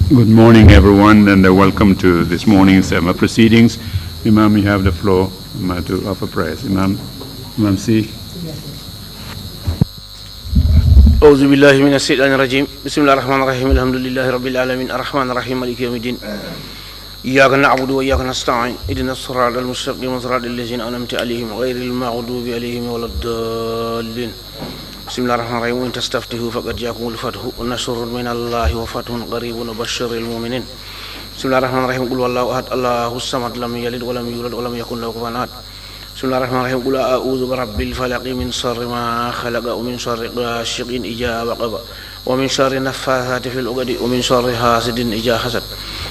Good morning, everyone, and welcome to this morning's proceedings. Imam, you have the floor to offer prayers. Imam C. أعوذ بالله من الشيطان الرجيم بسم الله الرحمن الرحيم الحمد لله رب العالمين الرحمن الرحيم مالك يوم الدين إياك نعبد وإياك نستعين اهدنا الصراط المستقيم صراط الذين أنعمت عليهم غير المغضوب عليهم ولا الضالين بسم الله الرحمن الرحيم وإن تستفتحوا فقد جاءكم الفتح ونصر من الله وفتح قريب وبشر المؤمنين بسم الله الرحمن الرحيم قل والله أحد الله الصمد لم يلد ولم يولد ولم يكن له كفوا أحد بسم الله الرحمن الرحيم قل أعوذ برب الفلق من شر ما خلق ومن شر غاسق إذا وقب ومن شر النفاثات في العقد ومن شر حاسد إذا حسد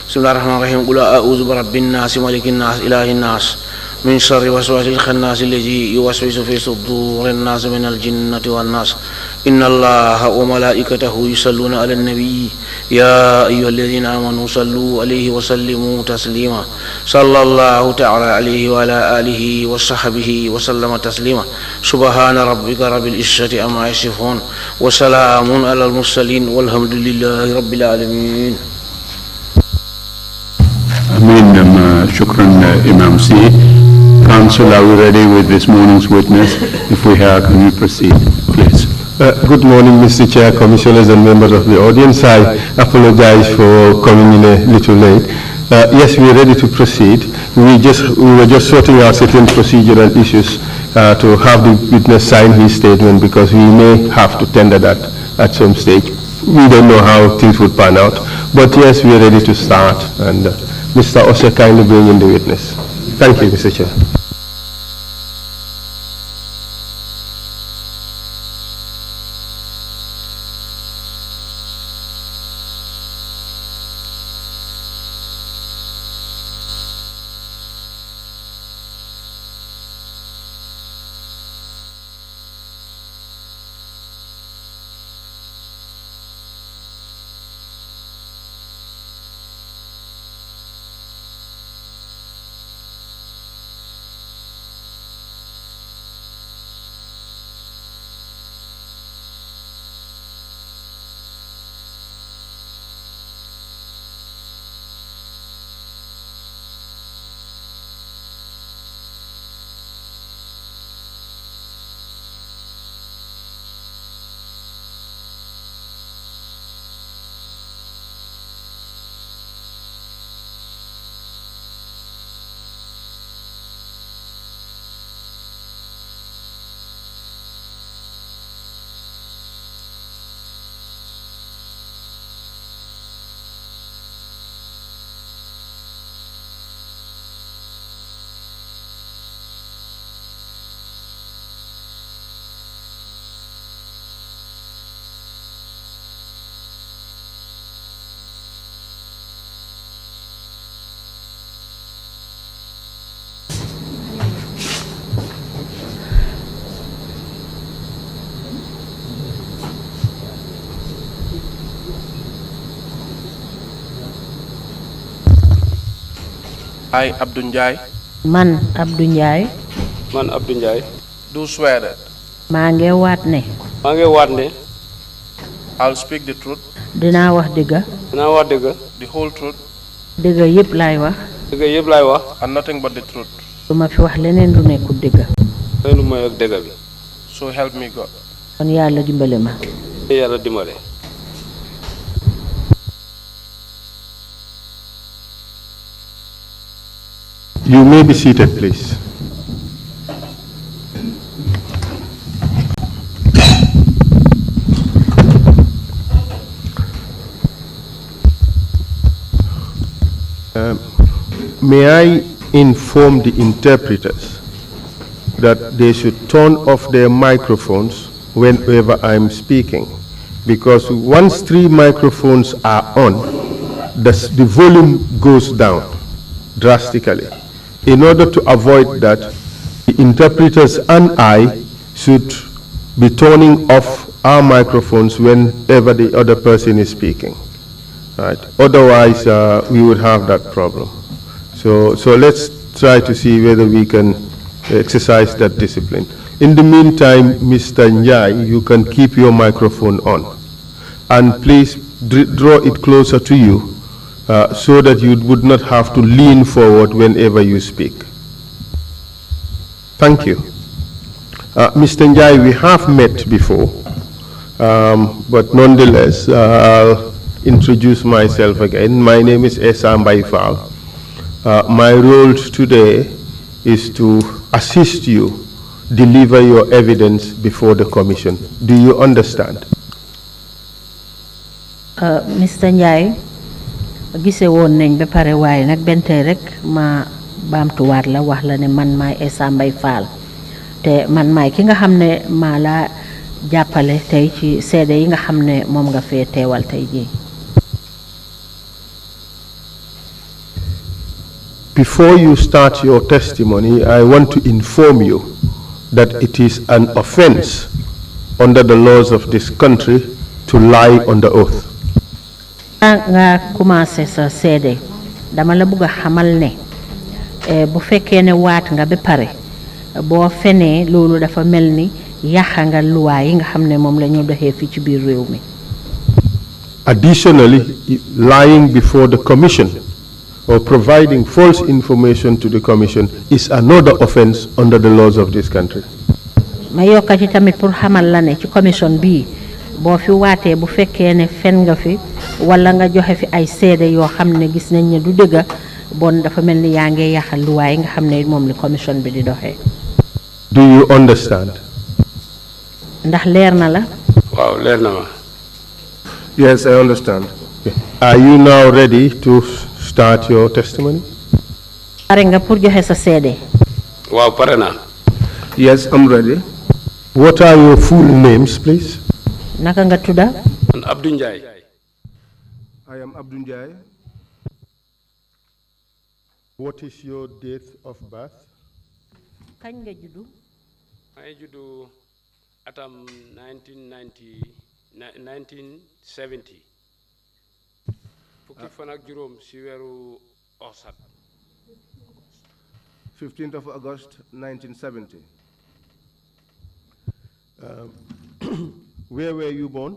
بسم الله الرحمن الرحيم قل أعوذ برب الناس ملك الناس إله الناس من شر وسواس الخناس الذي يوسوس في صدور الناس من الجنة والناس إن الله وملائكته يصلون على النبي يا أيها الذين آمنوا صلوا عليه وسلموا تسليما صلى الله تعالى عليه وعلى آله وصحبه وسلم تسليما سبحان ربك رب العزة عما يصفون وسلام على المرسلين والحمد لله رب العالمين. Amin. Shukran, Imam C. Council, are we ready with this morning's witness? If we are, can we proceed, please? Good morning, Mr. Chair, Commissioners and members of the audience. I apologize for coming in a little late. Yes, we are ready to proceed. We were just sorting out certain procedural issues to have the witness sign his statement because we may have to tender that at some stage. We don't know how things would pan out. But yes, we are ready to start. And Mr. Osher, kindly bring in the witness. Thank you, Mr. Chair. I, Abdou Njie. Man, Abdou Njie. Man, Abdou Njie. Do swear that. Mange waat ne. I'll speak the truth. Dina wax dëgga. The whole truth. Dëgga yépp laay wax. And nothing but the truth. Duma fi wax leneen lu nekkul dëgga. So help me God. Kon Yàlla dimbale ma. You may be seated, please. May I inform the interpreters that they should turn off their microphones whenever I'm speaking, because once 3 microphones are on, the volume goes down drastically. In order to avoid that, the interpreters and I should be turning off our microphones whenever the other person is speaking. Right? Otherwise, we would have that problem. So let's try to see whether we can exercise that discipline. In the meantime, Mr. Njie, you can keep your microphone on. And please draw it closer to you so that you would not have to lean forward whenever you speak. Thank you. Mr. Njie, we have met before, but nonetheless, I'll introduce myself again. My name is Esa Mbaifal. My role today is to assist you deliver your evidence before the commission. Do you understand? Mr. Njie, gise woon nañ ba pare waaye nag benn tey rek ma baamtuwaat la wax la ne man maay Essa Mbay Fall te man maay ki nga xam ne maa la jàppale tey ci seede yi nga xam ne moom nga fee teewal tey jii. Before you start your testimony, I want to inform you that it is an offense under the laws of this country to lie on the oath. Nga commencé sa seede dama la bëgg a xamal ne bu fekkee ne waat nga ba pare boo fenee loolu dafa mel ni yàqa nga luwaa yi nga xam ne moom la ñu doxee fii ci biir réew mi. Additionally, lying before the commission or providing false information to the commission is another offense under the laws of this country. Ma yokka ci tamit pour xamal la ne ci commission bii boo fi waatee bu fekkee ne fen nga fi wala nga joxe fi ay seede yoo xam ne gis nañ ne du dëgga bon dafa mel ni yaa ngi yàqal luwaay nga xam ne moom li commission bi di doxee. Do you understand? Ndax leer na la? Waaw leer na ma. Yes, I understand. Are you now ready to start your testimony? Pare nga pour joxe sa seede? Waaw pare naa. Yes, I'm ready. What are your full names, please? Naka nga tudda? Man Abdou Njie. I am Abdou Njie. What is your date of birth? Kañ nga juddu? maa ngi juddu atam 1970. Fukki fan ak juróom si weeru Oxat. 15th of August, 1970. Where were you born?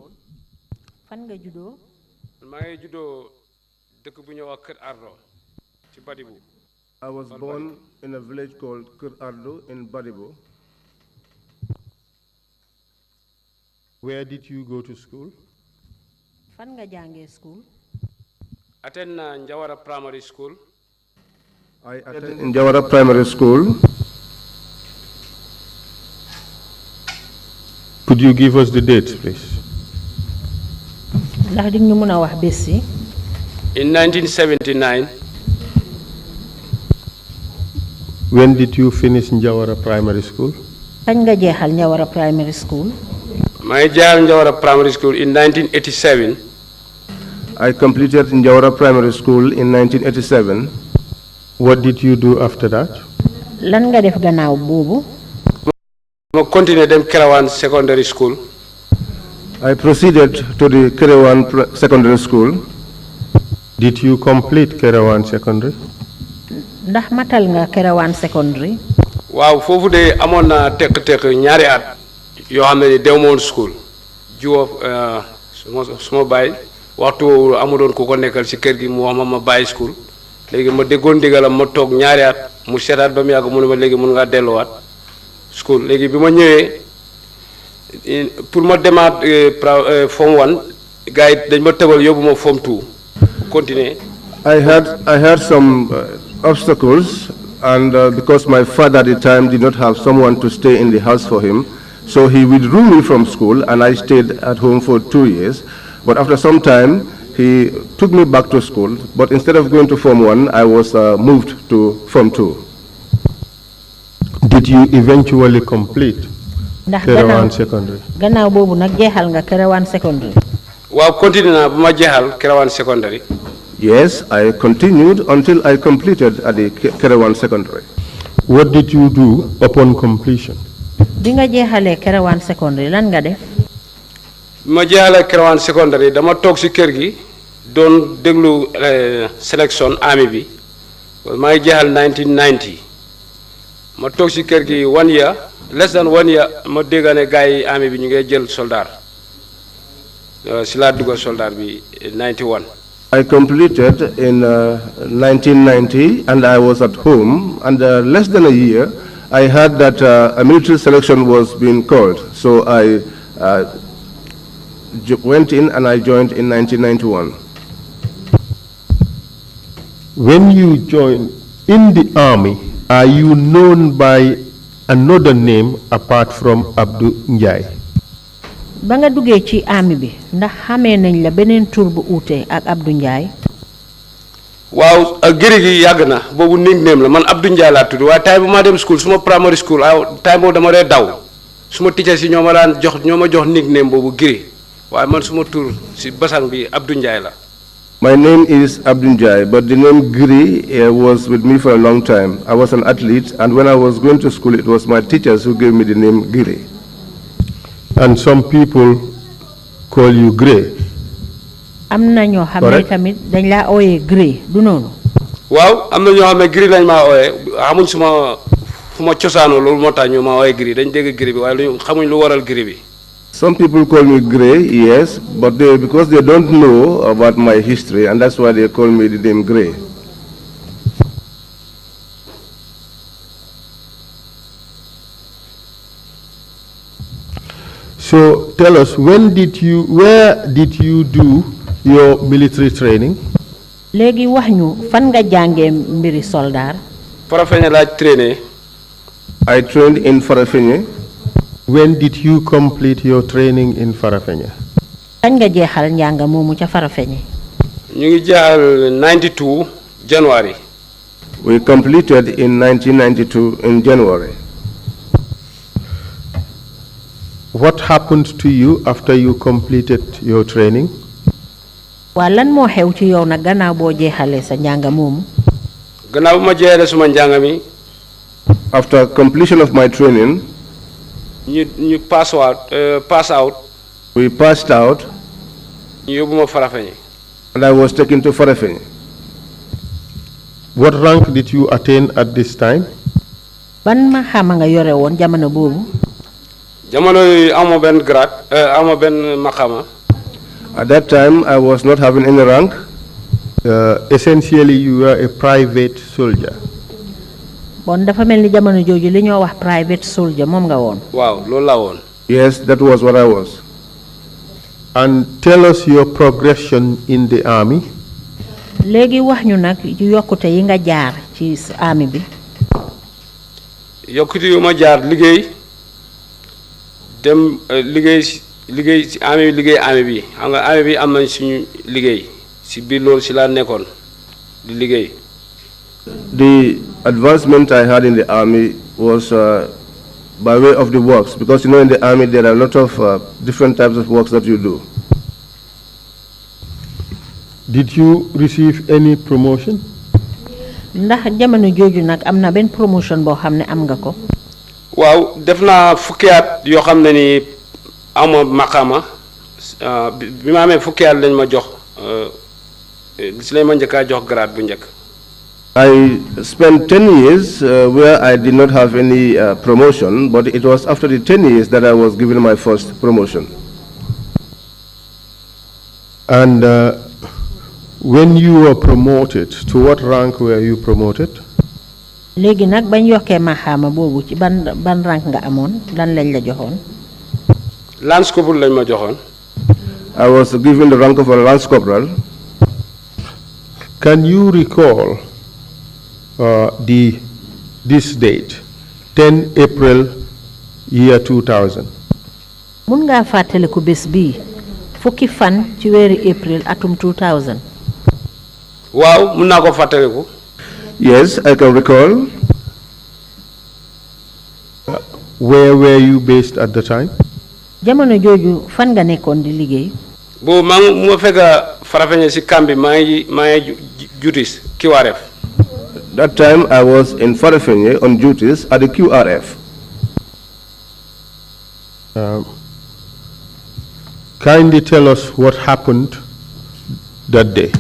Fan nga juddoo? maa ngi juddoo dëkk bu ñuy wax Kër Ardo ci Badibu. I was born in a village called Ardo in Badibo. Where did you go to school? Fan nga jàngee school? Attend na Njawara Primary School. I attended in Njawara Primary School. Could you give us the dates, please? Ndax di ñu mën a wax bés si? In 1979. When did you finish Njawara Primary School? Kañ nga jeexal Njawara Primary School? maa ngi jeexal Njawara Primary School in 1987. I completed Njawara Primary School in 1987. What did you do after that? Lan nga def gannaaw boobu? ma continuer dem Kerawan Secondary School. I proceeded to the Kerewan Secondary School. Did you complete Kerewan Secondary? Ndax matal nga Kerewan Secondary? waaw foofu de amoon na tekk ñaari at yoo xam ne dew ma woon school jiwoo suma baay waxtu amu doon ku ko nekkal si kër gi mu wax ma bàyyi school léegi ma déggoon ndigalam ma toog ñaari at mu seetaat ba mu yàgg mu ne ma léegi mun ngaa delluwaat school léegi bi ma ñëwee pour ma demaat form 1 gars yi dañ ma tëbal yóbbu ma form 2 continuer. I had some obstacles, and because my father at the time did not have someone to stay in the house for him, so he withdrew me from school, and I stayed at home for 2 years. But after some time, he took me back to school, but instead of going to Form 1, I was moved to Form 2. Did you eventually complete Kerewan Secondary? Gannaaw boobu nag jeexal nga Kerewan Secondary? waaw continue naa ba ma jeexal Kerewan Secondary. Yes, I continued until I completed at the Kerewan Secondary. What did you do upon completion? Bi nga jeexalee Kerewan Secondary lan nga def? ma jeexalee Kerewan Secondary dama toog si kër gi doon déglu sélection army bi maa ngi jeexal 1990 ma toog si kër gi 1 year less than 1 year ma dégg ne gars yi army bi ñu ngay jël soldat si laa dugg soldat bi 91. I completed in 1990, and I was at home, and less than a year, I heard that a military selection was being called. So I went in and I joined in 1991. When you joined in the army, are you known by another name apart from Abdou Njie? ba nga duggee ci army bi ndax xamee nañ la beneen tur bu uute ak Abdou Njie. waaw giri gi yàgg na boobu nickname la man Abdou Njie laa tudd waaye time bu ma dem school suma primary school time boobu dama dee daw suma teacher si ñoo ma jox nickname boobu giri waaye man suma tur si basang bi Abdou Njie la. My name is Abdou Njie, but the name Giri was with me for a long time. I was an athlete, and when I was going to school, it was my teachers who gave me the name Giri. And some people call you Gray. am na ñoo xam ne tamit dañ laa ooyee Gray du noonu. waaw am na ñoo xam ne Giri lañ maa ooyee xamuñ suma fu ma cosaanoo loolu moo tax ñu ma ooyee Giri dañ dégg Giri bi waaye xamuñ lu waral Giri bi. Some people call me Gray, yes, but because they don't know about my history, and that's why they call me the name Gray. So tell us, where did you do your military training? léegi wax ñu fan nga jàngee mbiri soldaar. Farafenni laa traîné. I trained in Farafenni. When did you complete your training in Farafenni? kañ nga jeexal njàng moomu ca Farafenni. ñu ngi jeexal 92 January. We completed in 1992 in January. What happened to you after you completed your training? waa lan moo xew ci yow nag gannaaw boo jeexalee sa njàng moomu. gannaaw bu ma jeexalee suma njàng mi. After completion of my training, ñu pass out. We passed out. ñu yóbbu ma Farafenni. And I was taken to Farafenni. What rank did you attain at this time? ban ma xama nga yore woon jamono boobu. jamono yi amoo benn grade amoo benn maqama. At that time, I was not having any rank. Essentially, you were a private soldier. bon dafa mel ni jamono jooju li ñoo wax private soldier moom nga woon. waaw loolu laa woon. Yes, that was what I was. And tell us your progression in the army. léegi wax ñu nag yokkute yi nga jaar ci army bi. yokkute yu ma jaar liggéey dem liggéey ci army bi xam nga army bi am nañ suñu liggéey si biir loolu si laa nekkoon di liggéey. The advancement I had in the army was by way of the works, because you know in the army there are a lot of different types of works that you do. Did you receive any promotion? ndax jamono jooju nag am na benn promotion boo xam ne am nga ko. waaw def naa fukki at yoo xam ne ni ama maqama bi ma amee fukki at lañ ma jox si lañ ma njëkkaa jox grade bu njëkk. I spent 10 years where I did not have any promotion, but it was after the 10 years that I was given my first promotion. And when you were promoted, to what rank were you promoted? léegi nag bañ yokkee maxaama boobu ci ban rank nga amoon lan lañ la joxoon. lance corporal lañ ma joxoon. I was given the rank of a lance corporal. Can you recall this date, 10 April year 2000? mun ngaa fàttaliku bés bii fukki fan ci weeri April atum 2000. waaw mun naa ko fàttaliku. Yes, I can recall. Where were you based at the time? jamono jooju fan nga nekkoon di liggéey. boobu mu ma fekk Farafenni si camp bi maa ngi duties QRF. That time I was in Farafenni on duties at the QRF. Kindly tell us what happened that day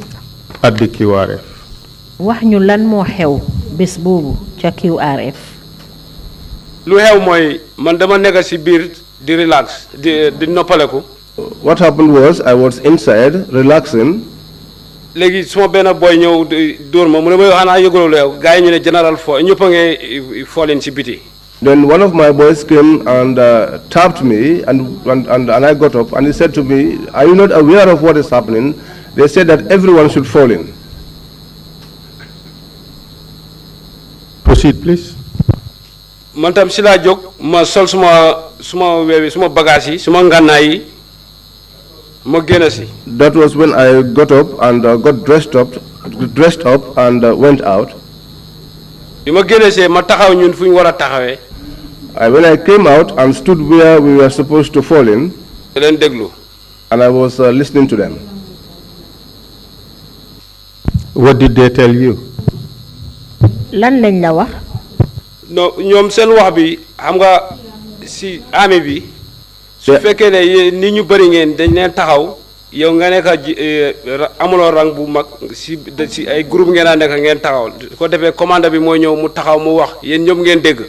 at the QRF. wax ñu lan moo xew bés boobu ca QRF. lu xew mooy man dama nekk si biir di relax di noppaleku. What happened was I was inside relaxing. léegi suma benn boy ñëw dóor ma mu ne ma xanaa yëguloo la yow gars yi ñu ne général fo ñëpp a ngi fooleen si biti. Then one of my boys came and tapped me, and I got up, and he said to me, "Are you not aware of what is happening?" They said that everyone should fall in. Proceed, please. Man tam si laa jóg ma sol suma bagage yi suma ngànnaay yi ma génn si. That was when I got up and got dressed up and went out. bi ma génn see ma taxaw ñun fu ñu war a taxawee. When I came out and stood where we were supposed to fall in, leen déglu. and I was listening to them. What did they tell you? lan lañ la wax. non ñoom seen wax bi xam nga si armée bi. su fekkee ne ni ñu bëri ngeen dañ leen taxaw yow nga nekk amuloo rang bu mag si ay groupe ngeen a nekk ngeen taxaw ko defee commande bi mooy ñëw mu taxaw mu wax yéen ñoom ngeen dégg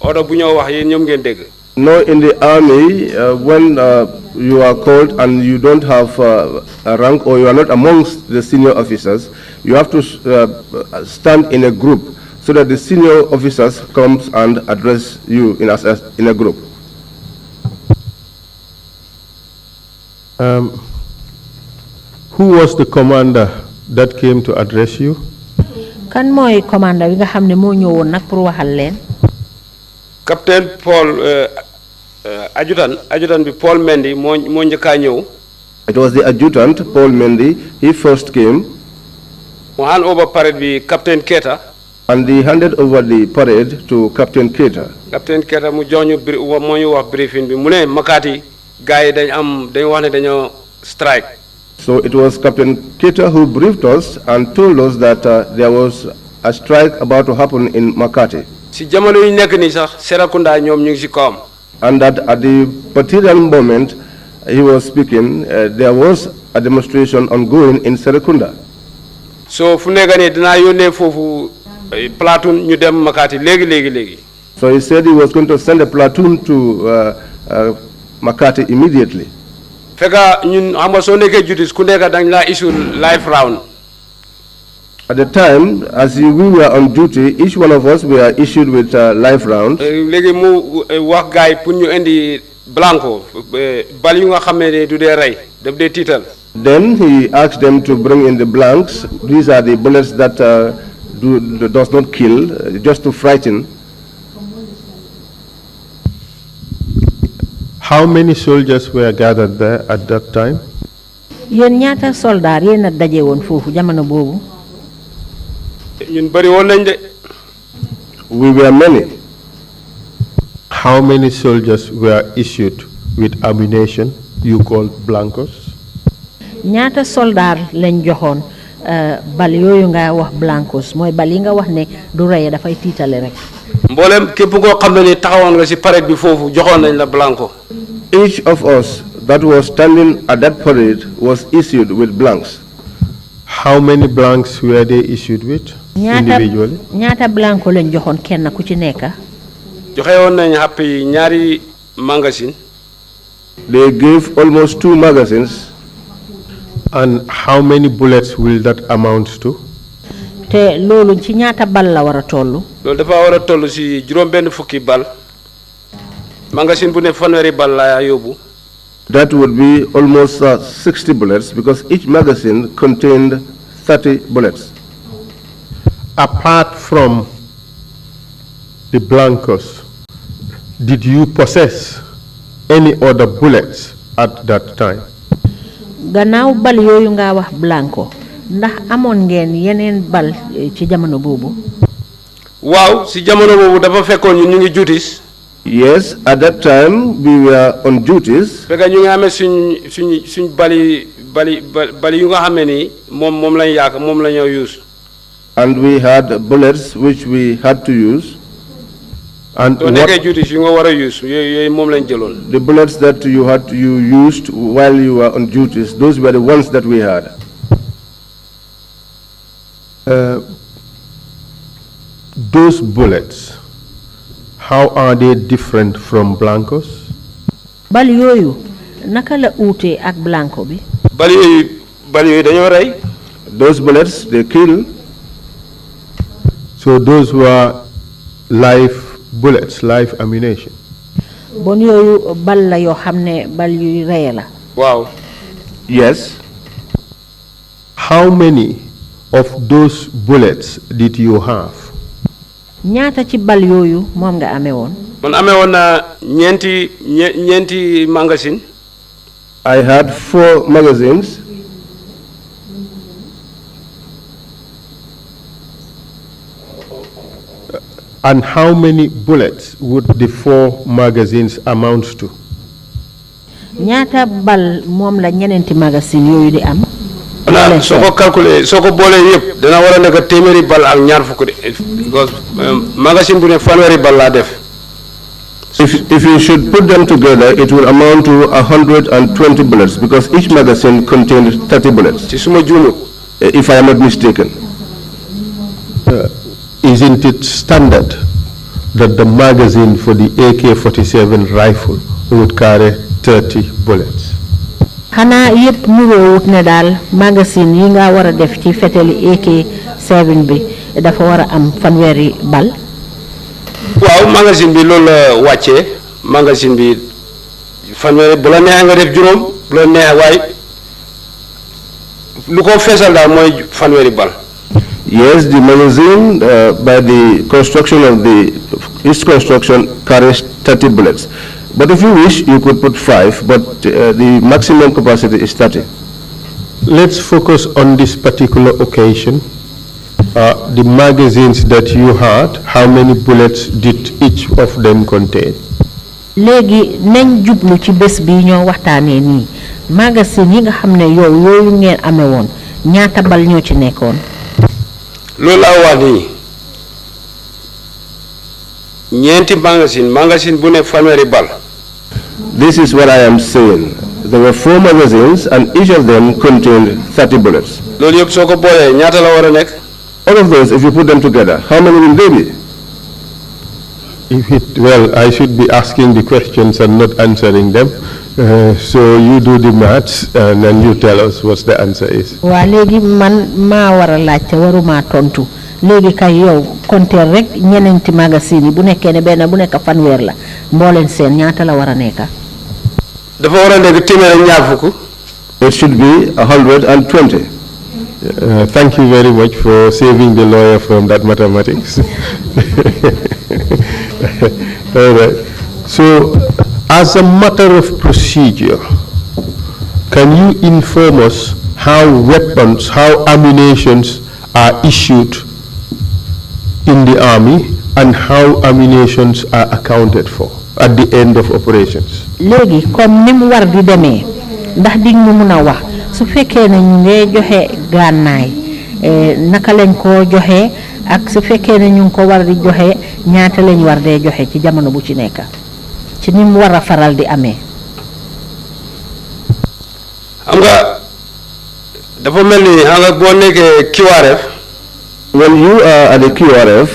ordre bu ñëw wax yéen ñoom ngeen dégg. No, in the army, when you are called and you don't have a rank or you are not amongst the senior officers, you have to stand in a group so that the senior officers comes and address you in a group. Who was the commander that came to address you? kan mooy commander wi nga xam ne moo ñëwoon nag pour waxal leen. Captain Paul adjutant bi Paul Mendy moo njëkkaa ñëw. It was the adjutant, Paul Mendy. He first came. Mu hand over parade bi Captain Keita. And he handed over the parade to Captain Keita. Captain Keita mu jox ñu moo ñu wax briefing bi mu ne Makati gars yi dañ wax ne dañoo strike. So it was Captain Keita who briefed us and told us that there was a strike about to happen in Makati. Si jamono yu nekk nii sax Serekunda ñoom ñu ngi si kawam. And that at the particular moment he was speaking, there was a demonstration ongoing in Serekunda. So fu nekk nii dinaa yónnee foofu platoon ñu dem Makati léegi. So he said he was going to send a platoon to Makati immediately. Fekka ñun xam nga soo nekkee justice ku nekk dañ laa issue life round. At the time, as we were on duty, each one of us were issued with a life round. Léegi mu wax gars yi pour ñu indi blanco bal yu nga xam ne du dee rey daf dee tiital. Then he asked them to bring in the blanks. These are the bullets that does not kill, just to frighten. How many soldiers were gathered there at that time? yéen ñaata soldaar yéen a daje woon foofu jamono boobu. ñun bëri woon nañ de. We were many. How many soldiers were issued with ammunition you called blancos? ñaata soldaar lañ joxoon bal yooyu nga wax blancos mooy bal yi nga wax ne du reye dafay tiitale rek. mboolem képp koo xam ne ni taxawoon nga si parade bi foofu joxoon nañ la blanco. Each of us that was standing at that parade was issued with blanks. How many blanks were they issued with individually? ñaata blanco lañ joxoon kenn ku ci nekk. joxe woon nañ happy ñaari magazine. They gave almost 2 magazines. And how many bullets will that amount to? te loolu ci ñaata bal la war a toll. loolu dafa war a toll si juróom benn fukki bal. magazine bu ne fanweeri bal la yóbbu. That would be almost 60 bullets because each magazine contained 30 bullets. Apart from the blancos, did you possess any other bullets at that time? gannaaw bal yooyu nga wax blanco ndax amoon ngeen yeneen bal ci jamono boobu. waaw si jamono boobu dafa fekkoon ñu ngi juutis. Yes, at that time we were on duties. fekk ñu ngi amee suñ bali yu nga xam ne nii moom lañ yaaka moom la ñoo use. And we had bullets which we had to use. And soo nekkee juutis yu nga war a use yooyu moom lañ jëloon. The bullets that you used while you were on duties, those were the ones that we had. Those bullets, how are they different from blancos? bal yooyu naka la uute ak blanco bi. bal yooyu dañoo rey. Those bullets, they kill. So those were live bullets, live ammunition. bon yooyu bal la yoo xam ne bal yuy reye la. waaw. Yes. How many of those bullets did you have? ñaata ci bal yooyu moom nga amee woon. man amee woon naa ñeenti magasin. I had 4 magazines. And how many bullets would the 4 magazines amount to? ñaata bal moom la ñeneenti magasin yooyu di am. ana soo ko calculer soo ko boolee yëpp dana war a nekk téeméeri bal ak ñaar fukk de because magasin bu ne fanweeri bal laa def. If you should put them together, it will amount to 120 bullets because each magazine contained 30 bullets. ci suma juumut. If I am not mistaken. Isn't it standard that the magazine for the AK-47 rifle would carry 30 bullets? xanaa yëpp nuroowut ne daal magasin yi nga war a def ci feteli AK-7 bi dafa war a am fanweeri bal. waaw magasin bi loolu la wàccee magasin bi fanweeri bu la neexee nga def juróom bu la neexee waaye lu ko feesal daal mooy fanweeri bal. Yes, the magazine by the construction of its construction carries 30 bullets. But if you wish, you could put 5, but the maximum capacity is 30. Let's focus on this particular occasion. The magazines that you had, how many bullets did each of them contain? léegi nañ jublu ci bés bi ñoo waxtaanee nii magasin yi nga xam ne yooyu ngeen amee woon ñaata bal ñoo ci nekkoon. loolu laa wax nii ñeenti magasin bu ne fanweeri bal. This is what I am saying. There were 4 magazines and each of them contained 30 bullets. loolu yëpp soo ko boolee ñaata la war a nekk. All of those, if you put them together, how many will they be? Well, I should be asking the questions and not answering them. So you do the maths and then you tell us what the answer is. waa léegi man maa war a laajte waruma tontu léegi kay yow compter rek ñeneenti magasin yi bu nekkee ne benn bu nekk fanweer la mbooleen seen ñaata la war a nekk. dafa war a nekk téeméer ak ñaar fukk. It should be 120. Thank you very much for saving the lawyer from that mathematics. All right. So, as a matter of procedure, can you inform us how weapons, how ammunitions are issued in the army and how ammunitions are accounted for at the end of operations? léegi comme ni mu war di demee ndax dig ñu mun a wax su fekkee ne ñu ngi joxe gànnaay naka lañ koo joxe ak su fekkee ne ñu ngi ko war di joxe ñaata lañ war dee joxe ci jamono bu ci nekk ci ni mu war a faral di amee. xam nga dafa mel ni xam nga boo nekkee QRF. When you are at the QRF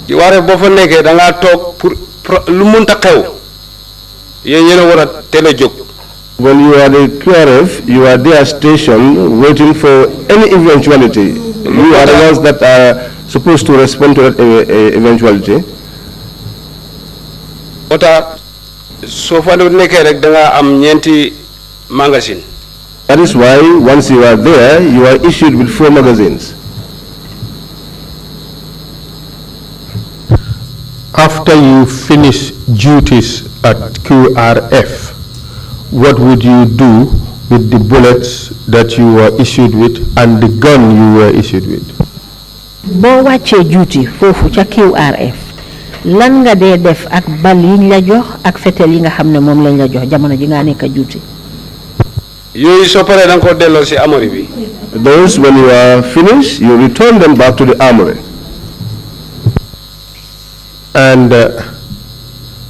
boo fa nekkee da ngaa toog pour lu mënta xew yéen a war a teel a jóg. when you are the QRF, you are there stationed waiting for any eventuality. You are the ones that are supposed to respond to that eventuality. So far, am magazine. That is why once you are there, you are issued with 4 magazines. After you finish duties at QRF, what would you do with the bullets that you were issued with and the gun you were issued with? Bo wàccee duty foofu ca QRF lan nga dee def ak bal yiñ la jox ak fetel yi nga xam ne moom lañ la jox jamono ji nga nekk duty. Yooyu soo paree da nga ko delloo si armory bi. Those, when you are finished, you return them back to the armory. And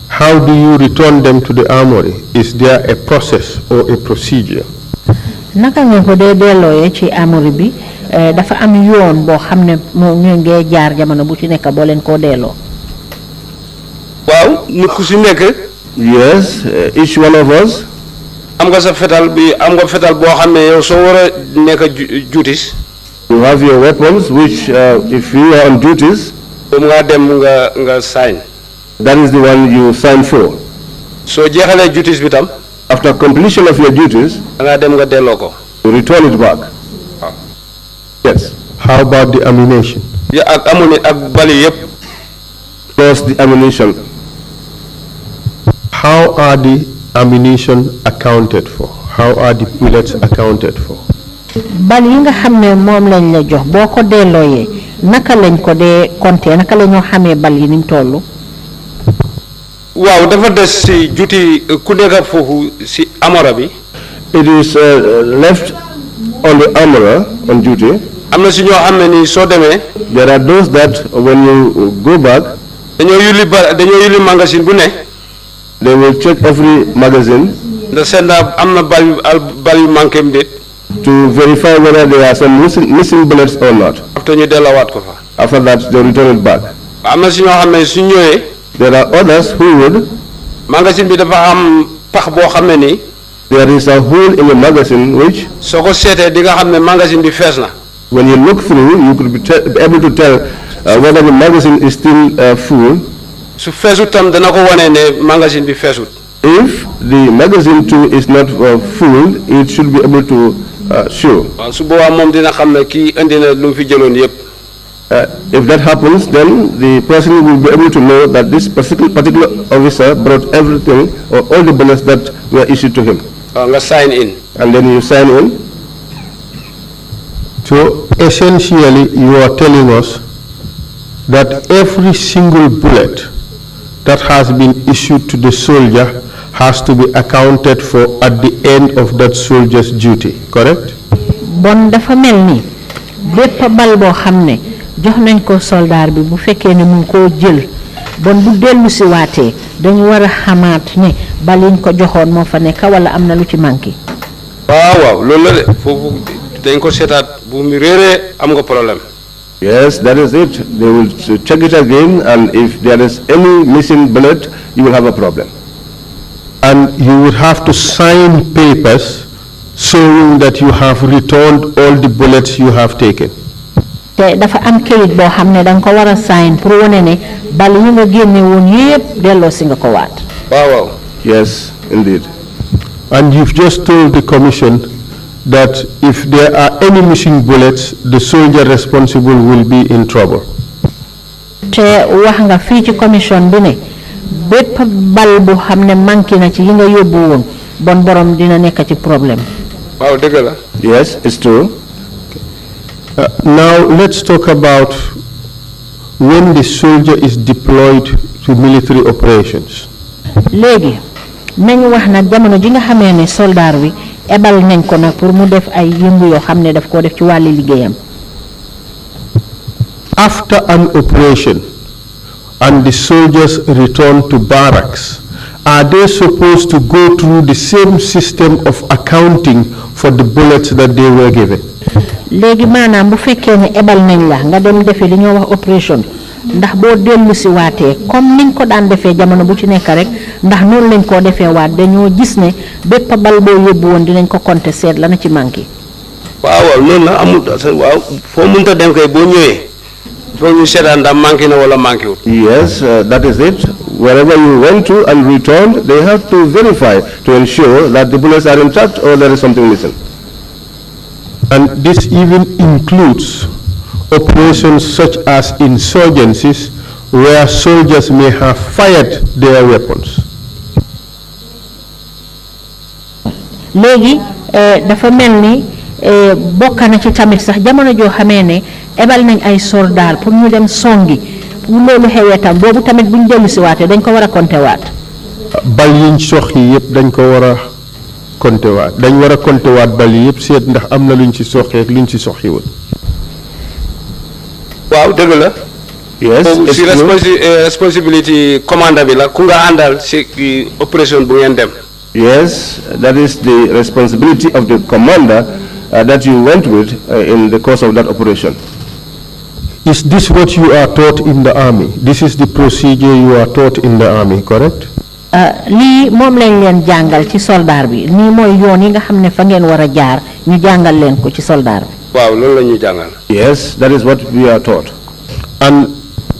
how do you return them to the armory? Is there a process or a procedure? Naka ngeen ko dee dellooyee ci armory bi dafa am yoon boo xam ne moo ngeen ngee jaar jamono bu ci nekk boo leen koo delloo. Waaw nit ku si nekk. Yes, each one of us. am nga sa fetal bi am nga fetal boo xam ne yow soo war a nekk duties. You have your weapons, which if you are on duties, nga dem nga sign. that is the one you sign for. soo jeexalee duties bi tam. After completion of your duties, nga dem nga delloo ko. you return it back. Yes. How about the ammunition? ya ak bali yëpp. Plus the ammunition. How are the ammunition accounted for? How are the bullets accounted for? bal yi nga xam ne moom lañ la jox boo ko dellooyee naka lañ ko dee compter naka la ñoo xamee bal yi niñ toll. waaw dafa des si juti ku nekk foofu si amora bi. It is left on the armorer on duty. am na si ñoo xam ne ni soo demee. There are those that when you go back, dañoo yulli magasin bu ne. they will check every magazine da seet na am na bal yu manqué mu déet. to verify whether there are some missing bullets or not. after ñu delloowaat ko fa. After that, they return it back. am na si ñoo xam ne su ñëwee. There are others who would. magasin bi dafa am pax boo xam ne nii. There is a hole in the magazine which, soo ko seetee di nga xam ne magasin bi fees na. when you look through, you could be able to tell whether the magazine is still full. su feesut tam dana ko wane ne magasin bi feesut. If the magazine too is not full, it should be able to show. waaw su boobaa moom dina xam ne kii indi na lu mu fi jëloon yëpp. If that happens, then the person will be able to know that this particular officer brought everything or all the bullets that were issued to him. waaw nga sign in. And then you sign in. So essentially you are telling us that every single bullet that has been issued to the soldier has to be accounted for at the end of that soldier's duty, correct? bon dafa mel ni bépp bal boo xam ne jox nañ ko soldaar bi bu fekkee ne mu ngi koo jël bon bu dellu si waatee dañu war a xamaat ne bal yiñ ko joxoon moo fa nekk wala am na lu ci manqué. waaw loolu la de foofu dañ ko seetaat bu mu réeree am nga problème. Yes, that is it. They will check it again, and if there is any missing bullet, you will have a problem. And you would have to sign papers showing that you have returned all the bullets you have taken. te dafa am kayit boo xam ne danga ko war a sign pour wane ne bal yi nga génne woon yépp delloo si nga ko waat. waaw. Yes, indeed. And you've just told the commission that if there are any missing bullets, the soldier responsible will be in trouble. te wax nga fii ci commission bi ne bépp bal bu xam ne manqué na ci yi nga yóbbu woon bon borom dina nekk ci problème. waaw dëgg la. Yes, it's true. Now let's talk about when the soldier is deployed to military operations. léegi nañu wax nag jamono ji nga xamee ne soldaar wi ebal nañ ko nag pour mu def ay yëngu yoo xam ne daf koo def ci wàlli liggéeyam. After an operation and the soldiers return to barracks, are they supposed to go through the same system of accounting for the bullets that they were given? léegi maanaam bu fekkee ne ebal nañ la nga dem defee li ñoo wax opération ndax boo dellu si waatee comme niñ ko daan defee jamono bu ci nekk rek ndax noonu lañ koo defee waat dañoo gis ne bépp bal boo yóbbu woon dinañ ko compter seet la na ci manqué. waaw noonu la amul waaw foo mënta dem kay boo ñëwee foog ñu seetaan ndax manqué na wala manqué wut. Yes, that is it. Wherever you went to and returned, they have to verify to ensure that the bullets are intact or there is something missing. And this even includes operations such as insurgencies where soldiers may have fired their weapons. léegi dafa mel ni bokk na ci tamit sax jamono joo xamee ne ebal nañ ay soldaar pour ñu dem songi bu loolu xewee tam boobu tamit buñ dellu si waatee dañ ko war a compter waat. bal yiñ sox yi yëpp dañ ko war a compter waat dañ war a compter waat bal yi yëpp seet ndax am na luñ ci soxee ak luñ ci soxiwul. waaw dëgg la. Yes, it's si true. responsibility commanda bi la ku nga àndal si opération bu ngeen dem. Yes, that is the responsibility of the commander that you went with in the course of that operation. Is this what you are taught in the army? This is the procedure you are taught in the army, correct? lii moom lañ leen jàngal ci soldaar bi nii mooy yoon yi nga xam ne fa ngeen war a jaar ñu jàngal leen ko ci soldaar bi. waaw loolu la ñuy jàngal. Yes, that is what we are taught. And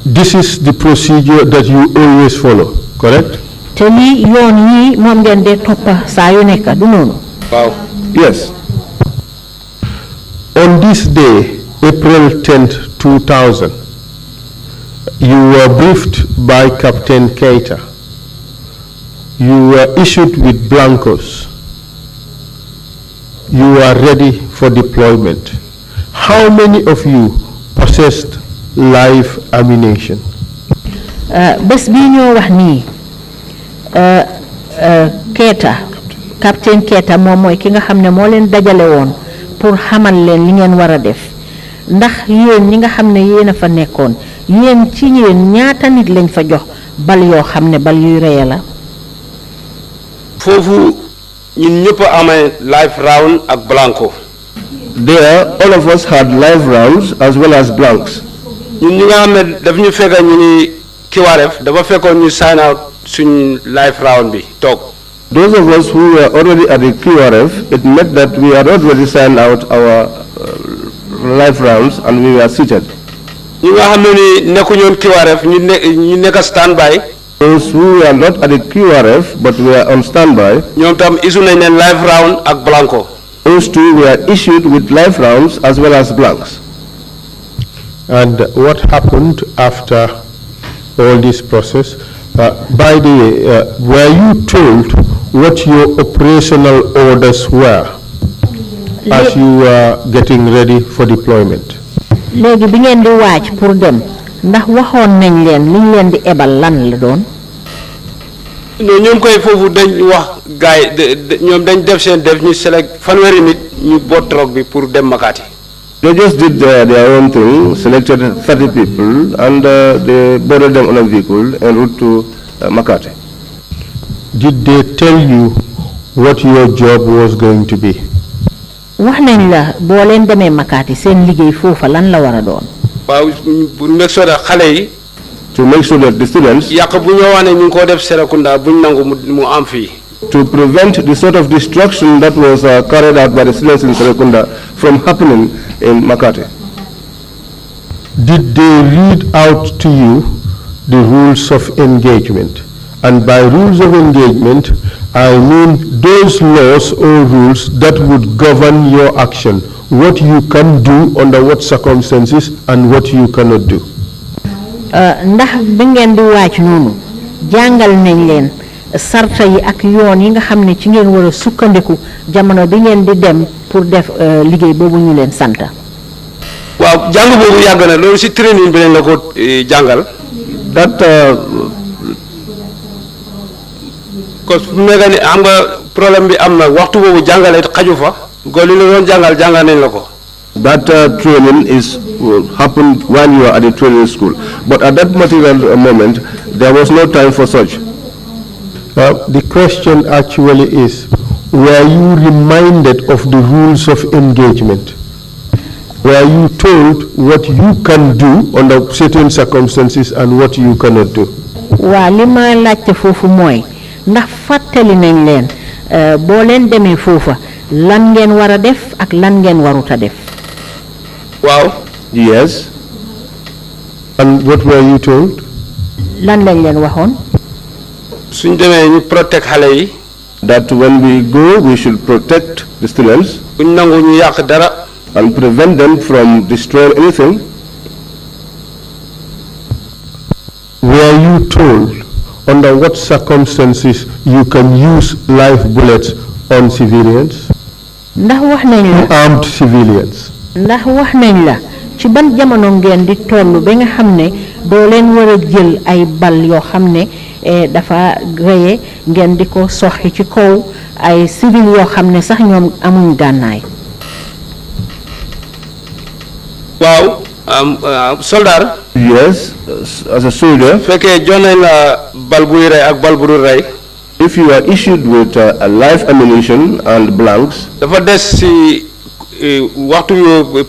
this is the procedure that you always follow, correct? te lii yoon yi moom ngeen dee toppa saa yu nekk du noonu. waaw. Yes. On this day, April 10th, 2000, you were briefed by Captain Keita. You were issued with blankos. You were ready for deployment. How many of you possessed live ammunition? bés bii ñoo wax nii Keita captain Keita moom mooy ki nga xam ne moo leen dajale woon pour xamal leen li ngeen war a def ndax yéen ñi nga xam ne yéen a fa nekkoon yéen ci yéen ñaata nit lañ fa jox bal yoo xam ne bal yuy reye la. foofu ñun ñëpp a amee live round ak blanco. There, all of us had live rounds as well as blanks. ñun ñi nga xam ne daf ñu fekk ñu ni kiwaaref dafa fekkoon ñu sign out suñ live round bi toog. Those of us who were already at the QRF, it meant that we had already signed out our live rounds and we were seated. ñi nga xam ne ni nekkuñoon kiwaaref ñu nekk standby. Those who were not at the QRF but were on standby, ñoom tam issue nañ leen live round ak blanco. those two were issued with live rounds as well as blanks. And what happened after all this process? By the way, were you told what your operational orders were as you were getting ready for deployment? léegi bi ngeen di waaj pour dem ndax waxoon nañ leen liñ leen di ebal lan la doon. non ñoom koy foofu dañ wax gaay ñoom dañ def seen def ñu select fanweeri nit ñu boot troc bi pour dem Makati. They just did their own thing, selected 30 people, and they boarded them on a vehicle en route to Makati. Did they tell you what your job was going to be? wax nañ la boo leen demee Makati seen liggéey foofa lan la war a doon. waaw bu nekk soo xale yi. To make sure that the students, yàq bu ñoo wax ne ñu ngi ko def Serekunda buñ nangu mu am fii. to prevent the sort of destruction that was carried out by the students in Serekunda from happening in Makati. Did they read out to you the rules of engagement? And by rules of engagement, I mean those laws or rules that would govern your action, what you can do under what circumstances and what you cannot do. ndax bi ngeen di waaj noonu jàngal nañ leen sarta yi ak yoon yi nga xam ne ci ngeen war a sukkandiku jamono bi ngeen di dem pour def liggéey boobu ñu leen santa. waaw jàng boobu yàgg na loolu si training bi lañ la ko jàngal. That parce que fu mu nekk ni xam nga problème bi am na waxtu boobu jàngale xaju fa góor li la doon jàngal nañ la ko. That training happened while you were at the training school. But at that particular moment, there was no time for such. The question actually is, were you reminded of the rules of engagement? Were you told what you can do under certain circumstances and what you cannot do? waa li ma laajte foofu mooy ndax fàttali nañ leen boo leen demee foofa lan ngeen war a def ak lan ngeen warut a def. waaw. Yes. And what were you told? lan lañ leen waxoon. suñ demee ñu protect xale yi. That when we go, we should protect the students buñ nangu ñu yàq dara. and prevent them from destroying anything. Were you told under what circumstances you can use live bullets on civilians? ndax wax nañ la Armed civilians. ndax wax nañ la ci ban jamono ngeen di toll ba nga xam ne doo leen war a jël ay bal yoo xam ne dafa reye ngeen di ko soxi ci kaw ay civil yoo xam ne sax ñoom amuñ gànnaay. waaw soldat. Yes, as a soldier. fekkee jox nañ la bal buy rey ak bal bu dul rey. If you are issued with a live ammunition and blanks, dafa des si waxtu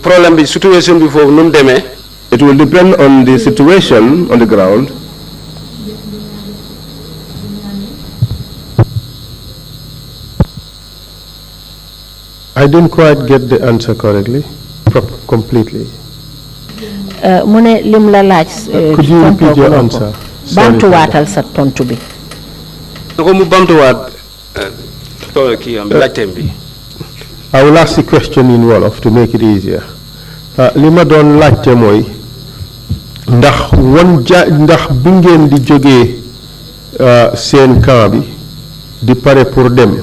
problème bi situation bi foofu nu mu demee. it will depend on the situation on the ground. I didn't quite get the answer correctly, completely. mu ne lim la laaj. Could you repeat your answer? Bamtuwaatal sa tontu bi. ko mu bamtuwaat kii am laajteem bi. I will ask the question in Wolof to make it easier. Li ma doon laajte mooy ndax bi ngeen di jógee seen camp bi di pare pour dem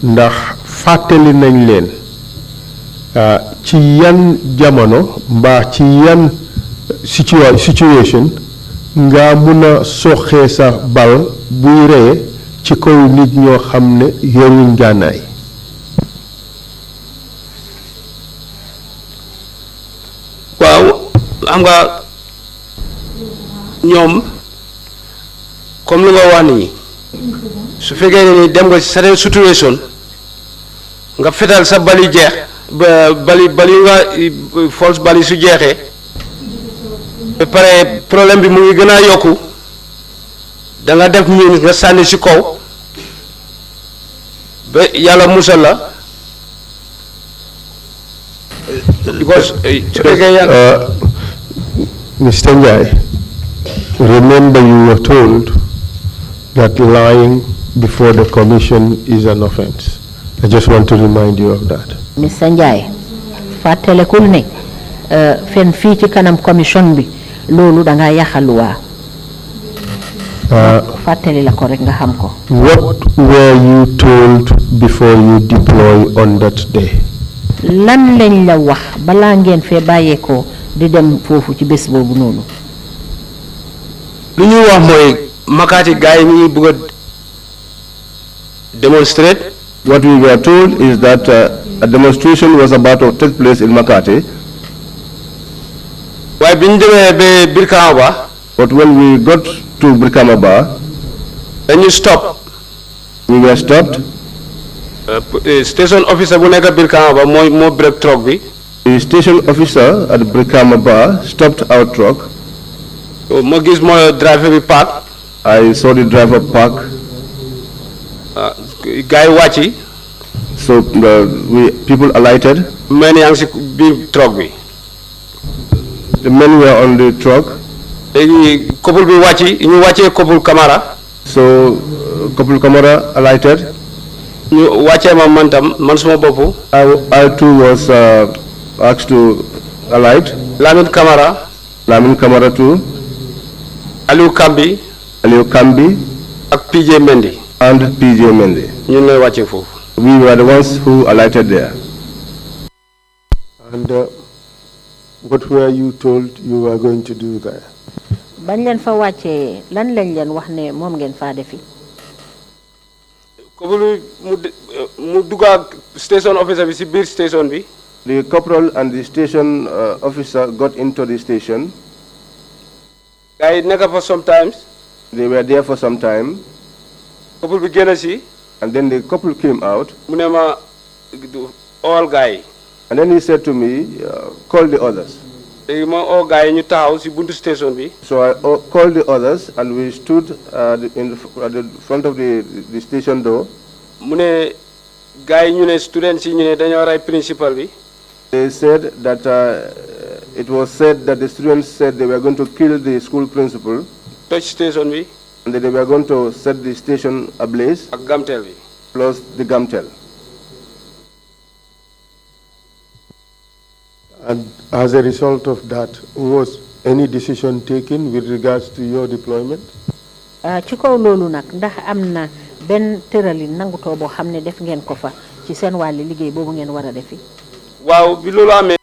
ndax fàttali nañ leen ci yan jamono mbaa ci yan situation nga mun a soxee sa bal buy reye ci kaw nit ñoo xam ne yoruñ gànnaay. waaw xam nga ñoom comme lu nga wax nii su fekkee ne ni dem nga ci certain situation nga fetal sa bali jeex bali nga false bali su jeexee ba pare problème bi mu ngi gën a yokku da nga def miin nga sànni ci kaw ba yàlla musal la because Mr. Njie, remember you were told that lying before the commission is an offense. I just want to remind you of that. Mr. Njie, fàttalekul ne fen fii ci kanam commission bi loolu da nga yaxaluwaa. fàttali la ko rek nga xam ko. What were you told before you deploy on that day? lan lañ la wax balaa ngeen fee bàyyeekoo di dem foofu ci bés boobu noonu. lu ñuy wax mooy Makati gaay mi bëgg a demonstrate. What we were told is that a demonstration was about to take place in Makati. waaye bi ñu demee ba Brikama Ba. But when we got to Brikama Ba, dañu stop. we were stopped. Station officer bu nekk Brikama Ba moo break truck bi. The station officer at Brikama Ba stopped our truck. ma gis mo driver bi park. I saw the driver park. Guy wàcci. So people alighted. men yaa ngi si biir truck bi. The men were on the truck. léegi couple bi wàcci ñu wàccee couple Camara. So couple Camara alighted. ñu wàccee ma man tam man suma bopp. I too was asked to alight. Lamine Camara. Lamine Camara too. Aliou Kambi. Aliou Kambi. ak PJ Mendy. And PJ Mendy. ñun lay wàccee foofu. We were the ones who alighted there. And what were you told you were going to do there? bañ leen fa wàccee lan lañ leen wax ne moom ngeen faa defi. couple mu dugga station officer bi si biir station bi. The corporal and the station officer got into the station. Guy nekk for sometimes. They were there for some time. couple bi génn si. And then the couple came out. mu ne ma all guy. And then he said to me, call the others. léegi ma all guy ñu taxaw si buntu station bi. So I called the others and we stood at the front of the station door. mu ne guy ñu ne students yi ñu ne dañoo rey principal bi. They said that it was said that the students said they were going to kill the school principal. toj station bi. And that they were going to set the station ablaze. ak gamtel bi. Plus the gamtel. And as a result of that, was any decision taken with regards to your deployment? ci kaw loolu nag ndax am na benn tëralin nangutoo boo xam ne def ngeen ko fa ci seen wàlli liggéey boobu ngeen war a defi. waaw bi loolu amee.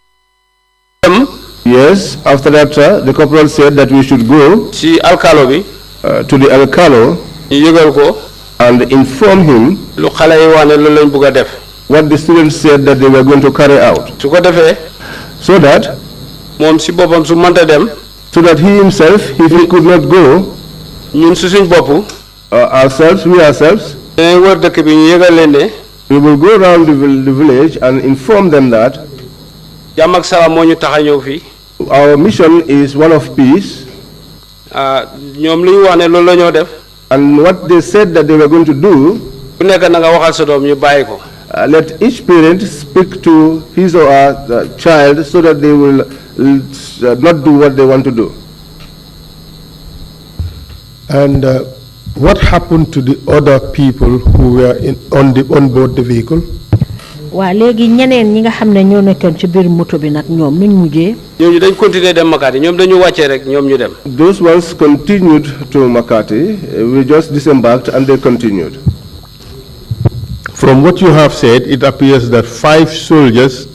Yes, after that the corporal said that we should go si alkalo bi. to the alcalo ñu yëgal ko. and inform him lu xale yi wax ne loolu lañ bëgg a def. what the students said that they were going to carry out. su ko defee. So that moom si boppam su mënta dem. so that he himself, if he could not go, ñun su suñ bopp. we ourselves, dañuy wër dëkk bi ñu yëgal leen ne. we will go around the village and inform them that jàmm ak salaam moo ñu tax a ñëw fii. our mission is one of peace. ñoom li ñu wax ne loolu la ñoo def. And what they said that they were going to do, ku nekk na nga waxal sa doom ñu bàyyi ko. let each parent speak to his or her child so that they will not do what they want to do. And what happened to the other people who were on board the vehicle? waa léegi ñeneen ñi nga xam ne ñoo nekkoon ci biir moto bi nag ñoom nuñ mujjee. ñooñu dañ continuer dem Makati ñoom dañu wàccee rek ñoom ñu dem. Those ones continued to Makati. We just disembarked and they continued. From what you have said, it appears that 5 soldiers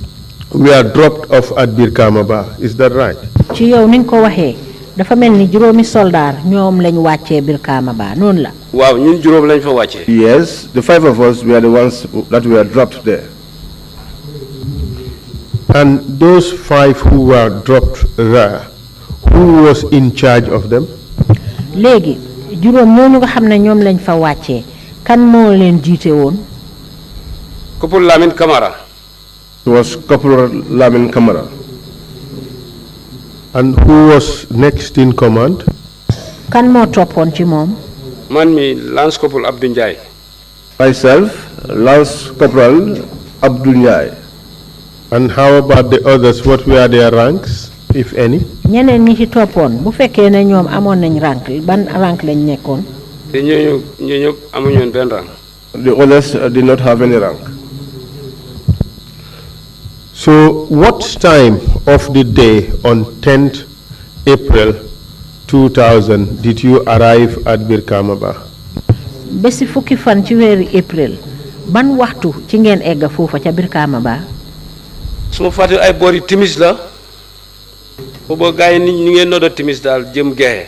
were dropped off at Birkamaba. Is that right? ci yow ni nga ko waxee dafa mel ni juróomi soldaar ñoom lañ wàccee Birkamaba noonu la. waaw ñun juróom lañ fa wàccee. Yes, the 5 of us were the ones that were dropped there. And those 5 who were dropped there, who was in charge of them? léegi juróom ñooñu nga xam ne ñoom lañ fa wàccee kan moo leen jiite woon. Couple Lamin Camara. It was Corporal Lamin Kamara. And who was next in command? kan moo toppoon ci moom. Man mi Lance Corporal Abdou Njie. Myself, Lance Corporal Abdou Njie. And how about the others? What were their ranks, if any? ñeneen ñi ci toppoon bu fekkee ne ñoom amoon nañ rank ban rank lañ nekkoon. te ñooñu amuñu woon benn rang. The others did not have any rank. So what time of the day on 10th April 2000 did you arrive at Birkamaba? bési fukki fan ci weeru April ban waxtu ci ngeen egg foofa ca Birkamaba. su ma fàtte ay boori timis la booba gars yi ñu ngeen nodda timis daal jëm gexe.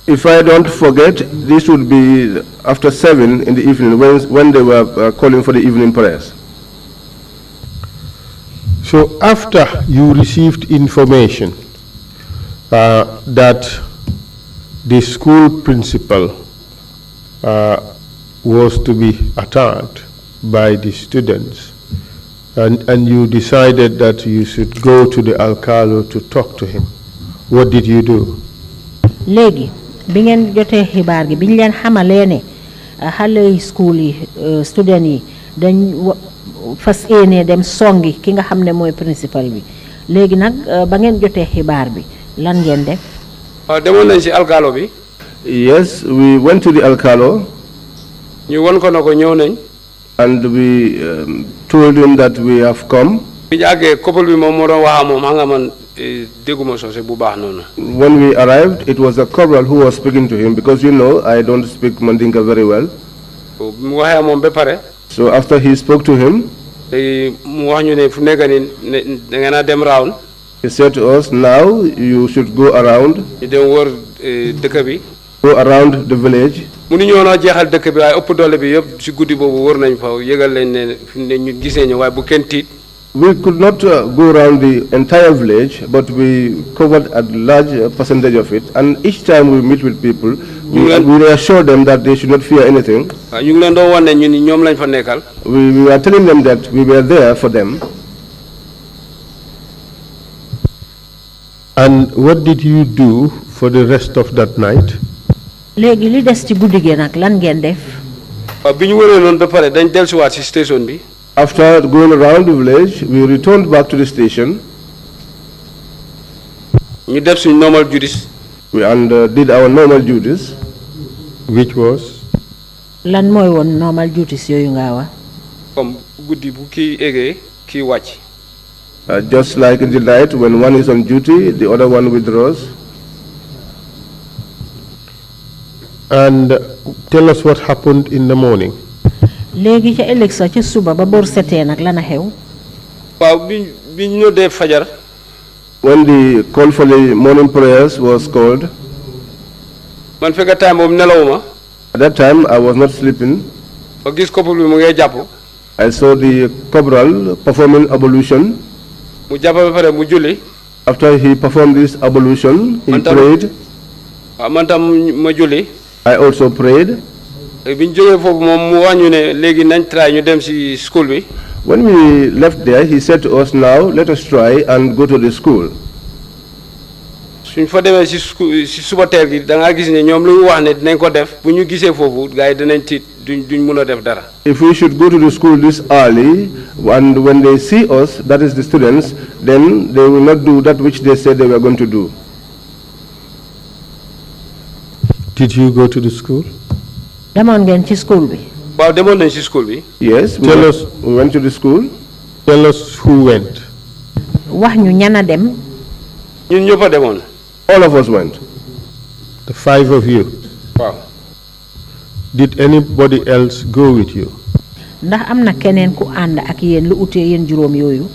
If I don't forget, this would be after 7 in the evening when they were calling for the evening prayers. So after you received information that the school principal was to be attacked by the students, and you decided that you should go to the alcalde to talk to him, what did you do? léegi bi ngeen jotee xibaar gi bi ñu leen xamalee ne xale yi school yi student yi dañ fas yéene dem songi ki nga xam ne mooy principal bi léegi nag ba ngeen jotee xibaar bi lan ngeen def. waaw demoon nañ si alcalde bi. Yes, we went to the alcalde. ñu won ko na ko ñëw nañ. And we told him that we have come. bi ñu àggee couple bi moom moo doon wax moom xam nga man dégguma soose bu baax noonu. When we arrived, it was a corporal who was speaking to him because you know I don't speak Mandinka very well. mu waxee moom ba pare. So after he spoke to him, mu wax ñu ne fu nekk nii da ngeen a dem round. he said to us, now you should go around. ñu dem wër dëkk bi. Go around the village. mënuñoo noo jeexal dëkk bi waaye ëpp doole bi yëpp si guddi boobu wër nañ fa yëgal leen ne fi ne ñu gisee ñu waaye bu kenn tiit. We could not go around the entire village, but we covered a large percentage of it. And each time we meet with people, we reassure them that they should not fear anything. waaw ñu ngi leen doon wan ne ñun ñoom lañ fa nekkal. We were telling them that we were there for them. And what did you do for the rest of that night? léegi li des ci guddi gi nag lan ngeen def. waaw bi ñu wëree noonu ba pare dañ dellusiwaat si station bi. After going around the village, we returned back to the station. ñu def suñ normal duties. We did our normal duties. Which was? lan mooy woon normal duties yooyu nga wax. comme guddi bu kii eggee kii wàcc. Just like in the night, when one is on duty, the other one withdraws. And tell us what happened in the morning. léegi ca ëllëg sa ci suba ba bor setee nag lan a xew. waaw bi ñu dee fajar. When the call for the morning prayers was called, man fekk time boobu nelawuma. at that time I was not sleeping. ba gis couple bi mu ngay jàpp. I saw the corporal performing ablution. mu jàpp ba pare mu julli. After he performed this ablution, he prayed. waaw man tam ma julli. I also prayed. bi ñu jógee foofu moom mu wax ñu ne léegi nañ try ñu dem si school bi. When we left there, he said to us, now let us try and go to the school. suñ fa demee si suba teel gi da ngaa gis ne ñoom lu ñu wax ne dinañ ko def bu ñu gisee foofu gars yi dinañ tiit duñ mun a def dara. If we should go to the school this early, and when they see us, that is the students, then they will not do that which they said they were going to do. Did you go to the school? demoon ngeen ci school bi. waaw demoon nañ si school bi. Yes, Tell us. we went to the school. Tell us who went. wax ñu ñana dem. ñun ñëpp a demoon. All of us went. The 5 of you. waaw. Did anybody else go with you? ndax am na keneen ku ànd ak yéen lu utee yéen juróom yooyu.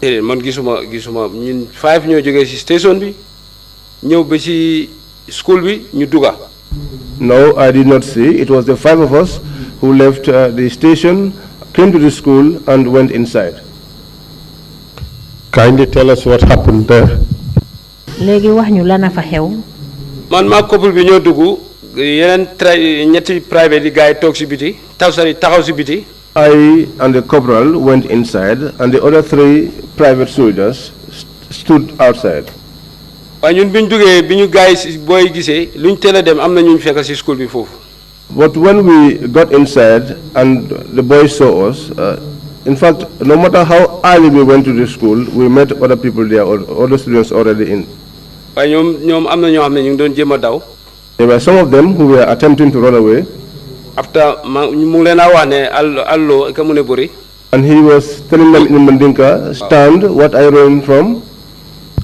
déedéet man gisuma ñun 5 ñoo jógee si station bi ñëw ba si school bi ñu dugga. No, I did not see. It was the 5 of us who left the station, came to the school, and went inside. Kindly tell us what happened there. léegi wax ñu lana fa xew. man maa couple bi ñoo dugg yeneen ñetti private yi gars yi toog si biti taxaw si biti. I and the corporal went inside, and the other 3 private soldiers stood outside. waaye ñun bi ñu duggee bi ñu gars yi booy gisee luñ teel a dem am na ñu fekk si school bi foofu. But when we got inside and the boys saw us, in fact, no matter how early we went to the school, we met other people there, other students already in. waaye ñoom am na ñoo xam ne ñu ngi doon jéem a daw. There were some of them who were attempting to run away. after mu ngi leen a wax ne allo ka mu ne bëri. And he was telling them in Mandinka, stand, what I ran from.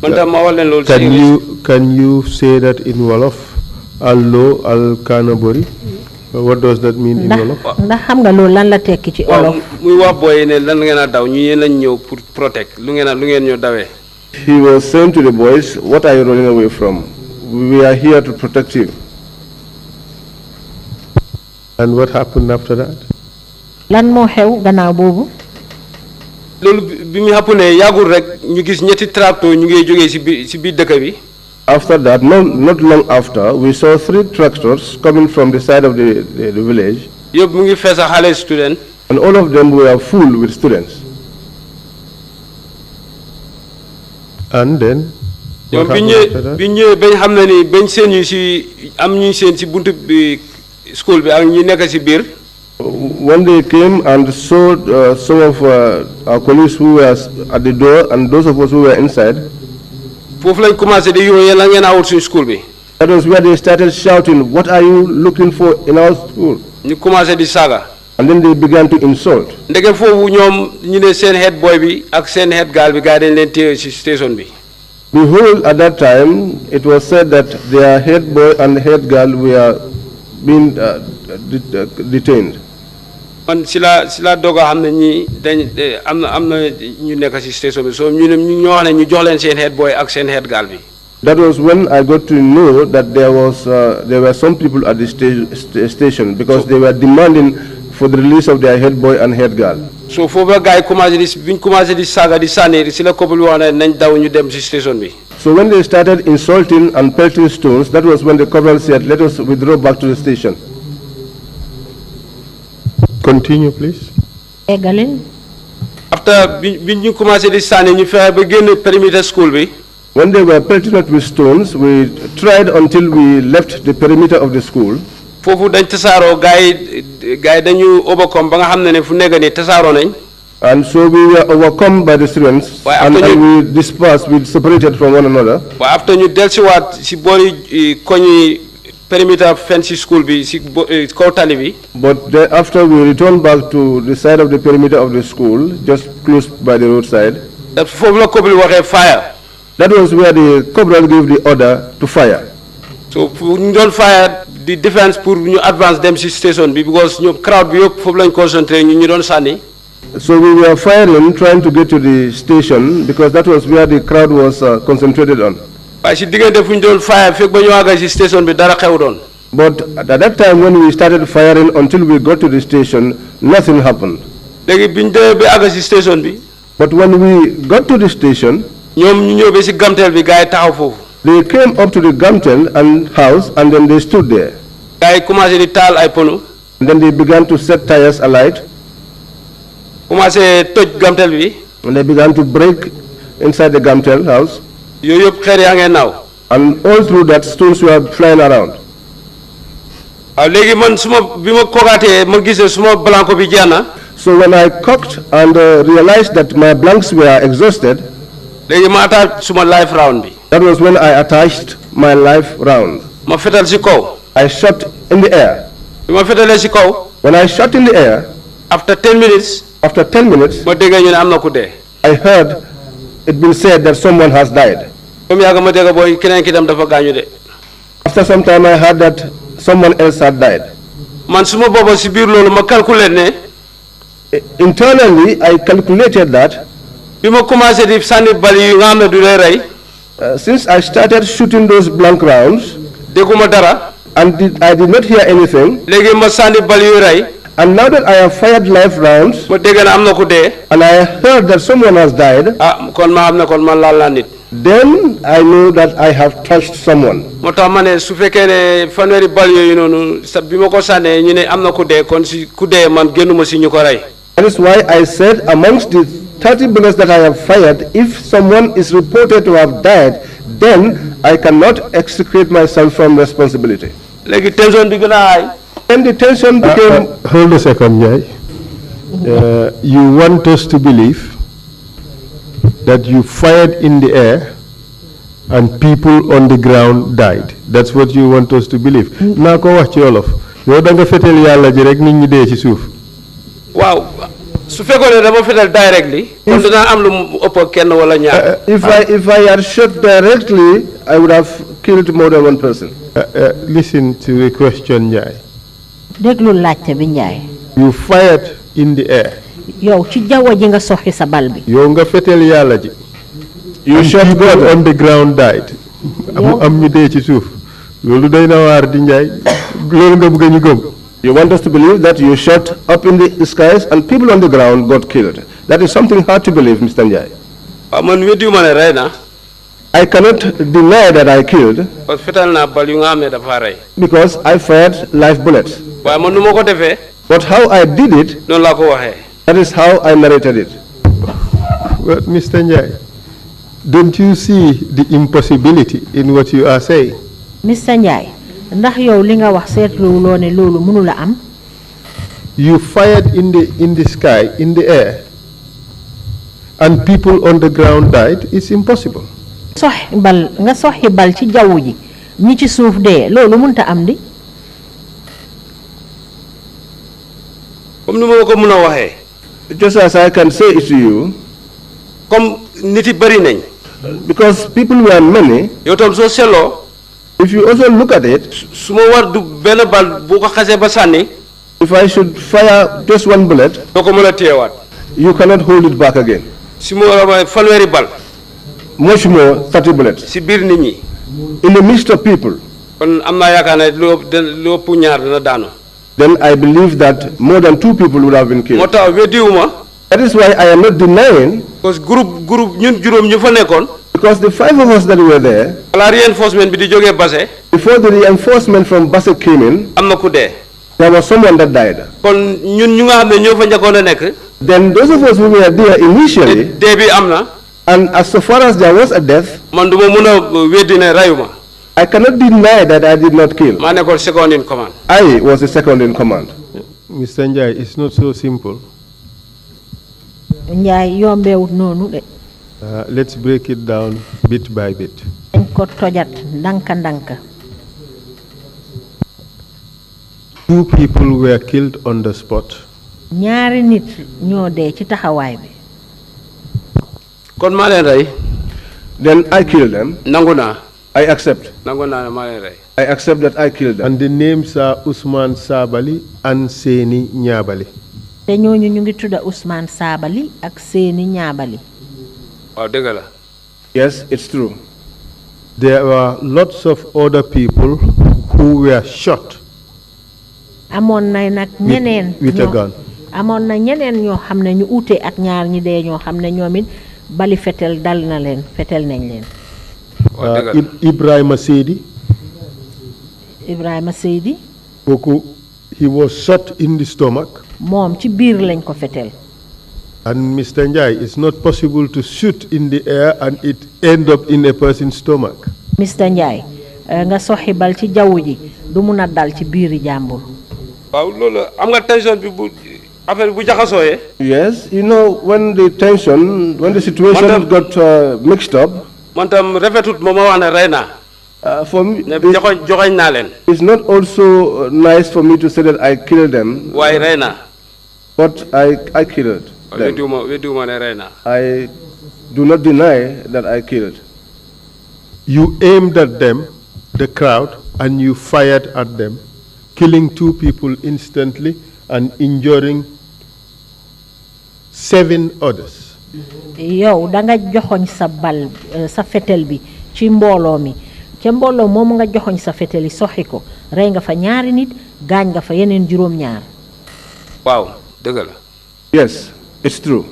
man tam ma wax leen loolu si English. Can you say that in Wolof? Allo al kanabori? What does that mean in Wolof? ndax xam nga loolu lan la tekki ci waaw olof. muy wax booy ne lan ngeen a daw ñu yéen lañ ñëw pour protect lu ngeen ñoo dawee. He was saying to the boys, what are you running away from? We are here to protect you. And what happened after that? lan moo xew gannaaw boobu. loolu bi mu xapp ne yàggul rek ñu gis ñetti tracteur ñu ngi jógee si biir dëkk bi. After that, not long after, we saw 3 tractors coming from the side of the village. yëpp mu ngi fees a xale student. And all of them were full with students. And then? ñoom bi ñëwee bañ xam ne ni bañ seen ñu si am ñu seen si buntu bi school bi ak ñu nekk si biir. When they came and saw some of our colleagues who were at the door and those of us who were inside, foofu lañ commencé di yoo yéen la ngeen awut suñu school bi. that was where they started shouting, what are you looking for in our school? ñu commencé di saaga. And then they began to insult. ndeke foofu ñoom ñu ne seen head boy bi ak seen head girl bi gars yi dañ leen téye si station bi. Behold, at that time, it was said that their head boy and head girl were being detained. man si la doog a xam ne ñii dañ am na ñu nekk si station bi so ñu ñoo wax ne ñu jox leen seen head boy ak seen head girl bi. That was when I got to know that there were some people at the station because they were demanding for the release of their head boy and head girl. so foofu la gars yi commencé biñ commencé di saaga di sànni si la couple bi wax ne nañ daw ñu dem si station bi. So when they started insulting and pelting stones, that was when the corporal said, let us withdraw back to the station. Continue, please. eggalin. after biñ ñu commencé di sànni ñu fexe ba génn perimeter school bi. When they were pelting us with stones, we tried until we left the perimeter of the school. foofu dañ tasaaroo gars yi dañu overcome ba nga xam ne fu nekk nii tasaaroo nañ. And so we were overcome by the students, and we dispersed, we separated from one another. waaye after ñu dellusiwaat si boori koñi perimeter fence school bi si kaw tali bi. But after we returned back to the side of the perimeter of the school, just close by the roadside, foofu la couple waxee fire. that was where the corporal gave the order to fire. so ñu doon fire di defense pour ñu advance dem si station bi because ñoom crowd bi yëpp foofu lañ concentré ñu doon sànni. So we were firing, trying to get to the station, because that was where the crowd was concentrated on. waaye si diggante fu ñu doon fire fekk ba ñu àgg si station bi dara xew doon. But at that time when we started firing until we got to the station, nothing happened. léegi bi ñu demee ba àgg si station bi. But when we got to the station, ñoom ñu ñëw ba si gamteel bi gars yi taxaw foofu. they came up to the gamtel and house, and then they stood there. gars yi commencé di taal ay pono. And then they began to set tires alight. commencé toj gamteel bi. And they began to break inside the Gamtel house. yooyu yëpp xeer yaa ngee naaw. And all through that, stones were flying around. waaw léegi man suma bi ma kookaatee ma gisee suma blanco bi jeex na. So when I cocked and realized that my blanks were exhausted, léegi ma attaque suma life round bi. that was when I attached my life round. ma fetal si kaw. I shot in the air. bi ma fetalee si kaw. When I shot in the air, after 10 minutes. after 10 minutes, ma dégg ñu ne am na ku dee. I heard it been said that someone has died. comme yàgg ma dégg booy keneen ki tam dafa gaañu de. After some time, I heard that someone else had died. man suma booba si biir loolu ma calculer ne. Internally, I calculated that bi ma commencé di sànni bal yi nga xam ne du lay rey. since I started shooting those blank rounds, dégguma dara. and I did not hear anything, léegi ma sànni bal yu rey. and now that I have fired live rounds, ma dégg na am na ku dee. and I heard that someone has died, kon ma xam ne kon man laal naa nit. then I know that I have touched someone. moo tax ma ne su fekkee ne fanweeri bal yooyu noonu sa bi ma ko sànnee ñu ne am na ku dee kon si ku dee man génnuma si ñu ko rey. That is why I said amongst the 30 bullets that I have fired, if someone is reported to have died, then I cannot extricate myself from responsibility. léegi tension bi gën a aay. Then the tension became... Hold a second, Njie. You want us to believe that you fired in the air and people on the ground died. That's what you want us to believe. Naa ko wax ci wolof. Yow da nga fetel Yàlla ji rek nit ñi dee ci suuf. waaw su fekkoon ne dama fetal directly. kon dinaa am lu mu ëpp kenn wala ñaar. If I had shot directly, I would have killed more than one person. Listen to the question, Njie. déglu laajte bi Njaay. You fired in the air. yow ci jaww ji nga soxi sa bal bi. yow nga fetel Yàlla ji. You shot people God on the ground died. am ñu dee ci suuf. loolu day na waar di Njaay. loolu nga bëgg ñu gëm. You want us to believe that you shot up in the skies and people on the ground got killed. That is something hard to believe, Mr. Njie. waaw man weddiwuma ne rey na. I cannot deny that I killed parce que fetal naa bal yu nga xam ne dafa rey. because I fired live bullets. waaye man nu ma ko defee. But how I did it, noonu laa ko waxee. that is how I narrated it. Well, Mr. Njie, don't you see the impossibility in what you are saying? Mr. Njie, ndax yow li nga wax seetluwuloo ne loolu mënula am. You fired in the sky, in the air, and people on the ground died. It's impossible. nga soxi bal ci jaww ji ñi ci suuf dee loolu mënta am di. comme ni ma ko mën a waxee. Just as I can say it to you, comme nit yi bëri nañ. because people were many, yow tam soo seetloo. if you also look at it, su ma war du benn bal bu ko xasee ba sànni. if I should fire just one bullet, doo ko mën a téyewaat. you cannot hold it back again. si mu fanweeri bal. Much more 30 bullets. si biir nit ñi. In the midst of people, kon am naa yaakaar ne lu ëpp ñaar dina daanu. then I believe that more than 2 people would have been moo killed. tax weddiwuma. That is why I am not denying, parce que groupe ñun juróom ñu fa nekkoon. because the 5 of us that were there, ala reinforcement bi di jógee Basse. before the reinforcement from Basse came in, am na ku dee. there was someone that died. kon ñun ñu nga xam ne ñoo fa njëkkoon a nekk. Then those of us who were there initially, dee bi am na. and as so far as there was a death, man du ma mën a weddi ne reyuma. I cannot deny that I did not kill. maa nekkoon second in command. I was the second in command. Mr. Njie, it's not so simple. Njaay yombeewut noonu de. Let's break it down bit by bit. dañ ko tojat ndanka ndanka. 2 people were killed on the spot. ñaari nit ñoo dee ci taxawaay bi. kon maa leen rey. Then I killed them. nangu naa. I accept. nangu naa ne maa leen rey. I accept that I killed them. And the names are Usman Sabali and Seni Nyabali. te ñooñu ñu ngi tudda Ousmane Sabali ak Seni Ñaabali. waaw dëgg la. Yes, it's true. There were lots of other people who were shot amoon na nag ñeneen with a gun. amoon na ñeneen ñoo xam ne ñu ute ak ñaar ñi dee ñoo xam ne ñoom it bali fetel dal na leen fetel nañ leen. Ibrahima Seydi. Ibrahima Seydi. Kooku he was shot in the stomach. moom ci biir lañ ko fetel. And Mr. Njie, it's not possible to shoot in the air and it end up in a person's stomach. Mr. Njie nga soxi bal ci jaww ji du mun a dal ci biiri jàmbur. waaw loolu am nga tension bi bu affaire bu jaxasooyee. Yes, you know, when the situation got mixed up, man tam rafetut ma wax ne rey naa. for me, ne joxoñ naa leen. it's not also nice for me to say that I killed them, waaye rey naa. but I killed them. weddiwuma ne rey naa. I do not deny that I killed. You aimed at them, the crowd, and you fired at them, killing 2 people instantly and injuring 7 others. yow da nga joxoñ sa bal sa fetel bi ci mbooloo mi ca mbooloo moom nga joxoñ sa fetel yi soxi ko rey nga fa ñaari nit gaañ nga fa yeneen juróom-ñaar. waaw dëgg la. Yes, it's true.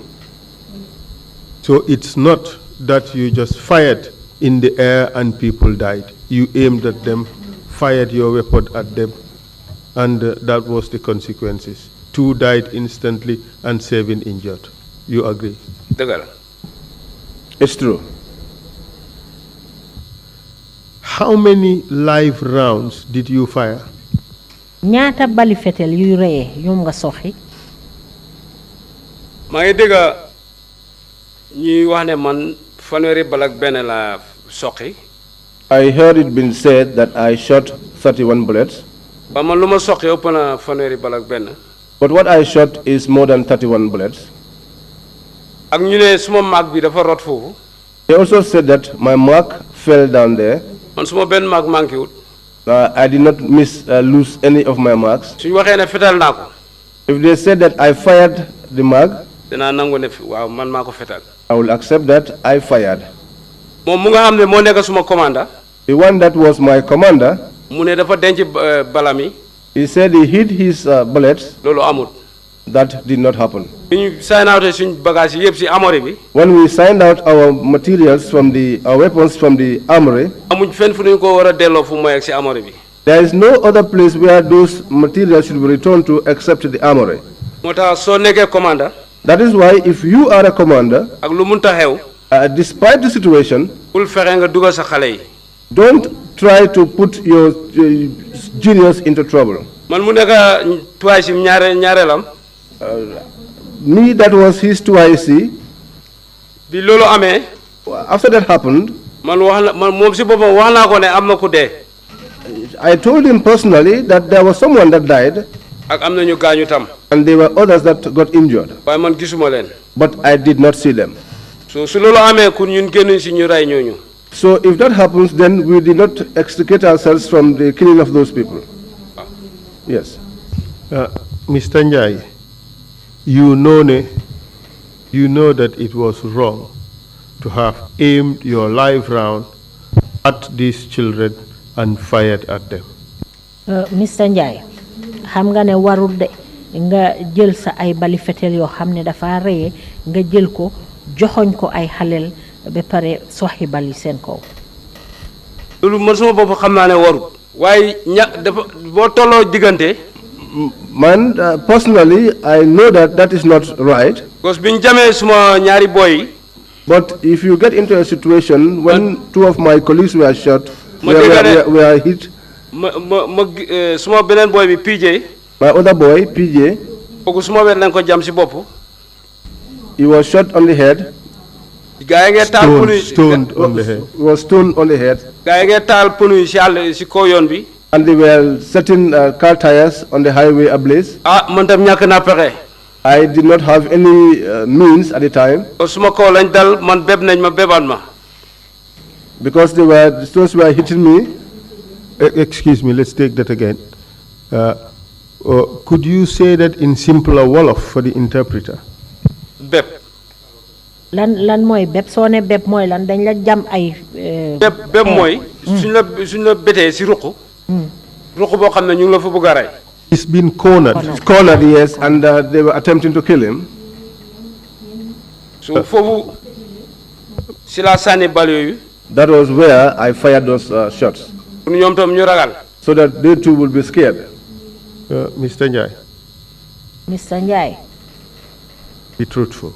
So it's not that you just fired in the air and people died. You aimed at them, fired your weapon at them, and that was the consequences. 2 died instantly and 7 injured. You agree? dëgg la. It's true. How many live rounds did you fire? ñaata bali fetel yuy reyee ñoom nga soxi. maa ngi dégg ñuy wax ne man fanweeri bal ak benn la soqi. I heard it been said that I shot 31 bullets, ba man lu ma soqi ëpp na fanweeri bal ak benn. but what I shot is more than 31 bullets. ak ñu ne suma maag bi dafa rot foofu. They also said that my mark fell down there. man suma benn maag manqué wut. I did not lose any of my marks. suñu waxee ne fetal naa ko. If they said that I fired the mag, dinaa nangu ne waaw man maa ko fetal. I will accept that I fired. moom mu nga xam ne moo nekk suma commanda. The one that was my commander, mu ne dafa denc balam yi. he said he hid his bullets. loolu amut. That did not happen. bi ñu sign out suñ bagage yi yëpp si armory bi. When we signed out our materials from our weapons from the armory, amuñ fenn fu ñu ko war a delloo fu mooy ak si armory bi. there is no other place where those materials should be returned to except the armory. moo tax soo nekkee commanda. That is why if you are a commander, ak lu munta xew. despite the situation, bul fexe nga dugal sa xale yi. don't try to put your juniors into trouble. man mu nekk twice ñaareelam. Me, that was his 2IC. bi loolu amee. After that happened, man moom si boppam wax naa ko ne am na ku dee. I told him personally that there was someone that died, ak am na ñu gaañu tam. and there were others that got injured. waaye man gisuma leen. But I did not see them. so su loolu amee kun ñun génnuñ si ñu rey ñooñu. So if that happens, then we did not extricate ourselves from the killing of those people. Yes. Mr. Njie, you know that it was wrong to have aimed your live round at these children and fired at them. Mr. Njie, xam nga ne warul de nga jël sa ay bali fetel yoo xam ne dafa reye nga jël ko joxoñ ko ay xaleel ba pare soxi bali seen kaw. loolu man sama bopp xam naa ne warul. waaye dafa boo tolloo diggante. Man, personally, I know that that is not right. Because biñ jamee suma ñaari boy. But if you get into a situation when 2 of my colleagues were shot, were hit. Suma beneen boy bi PJ. My other boy, PJ. kooku suma wet lañ ko jam si bopp. He was shot on the head. gaa yi ngee taal punu yi Stoned on the head. He was stoned on the head. gaa yi ngee taal punu yi si àll si kaw yoon bi. And they were setting car tires on the highway ablaze. man tam ñàkk naa pexe. I did not have any means at the time. suma kaw lañ dal man beb nañ ma bebaat ma. Because the stones were hitting me. Excuse me, let's take that again. Could you say that in simpler Wolof for the interpreter? Beb. lan mooy beb soo ne beb mooy lan dañ la jam ay. beb mooy. suñ la betee si ruq. ruq boo xam ne ñu ngi la fa bëgg a rey. He's been cornered. Cornered, yes, and they were attempting to kill him. So foofu si la sànni bal yooyu. That was where I fired those shots. pour ñoom tam ñu ragal. So that they too will be scared. Mr. Njie. Mr. Njie. Be truthful.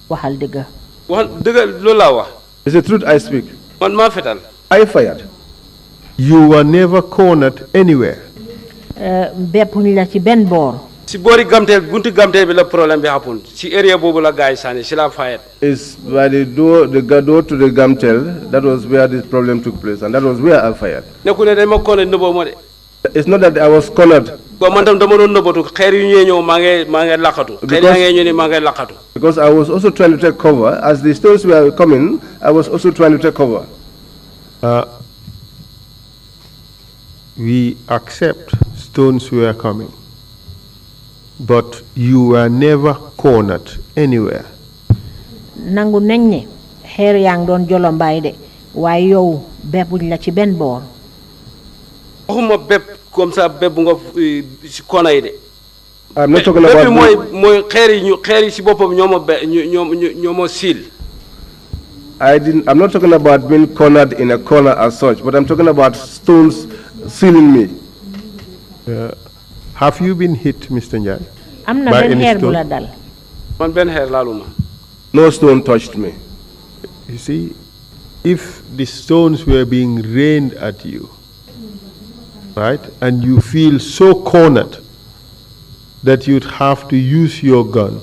waxal dëgg. wax dëgg loolu laa wax. It's the truth I speak. man maa fetal. I fired. You were never cornered anywhere. Beppuñ la ci benn boor. si boori gamteel bunti gamteel bi la problème bi happen si area boobu la gars yi sànni si la fayet. It's by the door to the Gamtel, that was where this problem took place, and that was where I fired. nekku ne dañ ma corner nëbboo ma de. It's not that I was cornered. bon man tam dama doon nëbbatu xeer yu ñëwee ñëw maa ngi laqatu. xeer yaa ngee ñëw ni maa ngi laqatu. Because I was also trying to take cover. As the stones were coming, I was also trying to take cover. We accept stones were coming, but you were never cornered anywhere. nangu nañ ne xeer yaa ngi doon jolombaay de waaye yow beppuñ la ci benn boor. waxuma bépp comme ça bépp bu nga si kona yi de. I'm not talking about. mooy xeer yi si boppam ñoo ma siil. I'm not talking about being cornered in a corner as such, but I'm talking about stones sealing me. Have you been hit, Mr. Njie? am na benn xeer bu la dal. man benn xeer laaluma. No stone touched me. You see, if the stones were being rained at you, right, and you feel so cornered that you'd have to use your gun,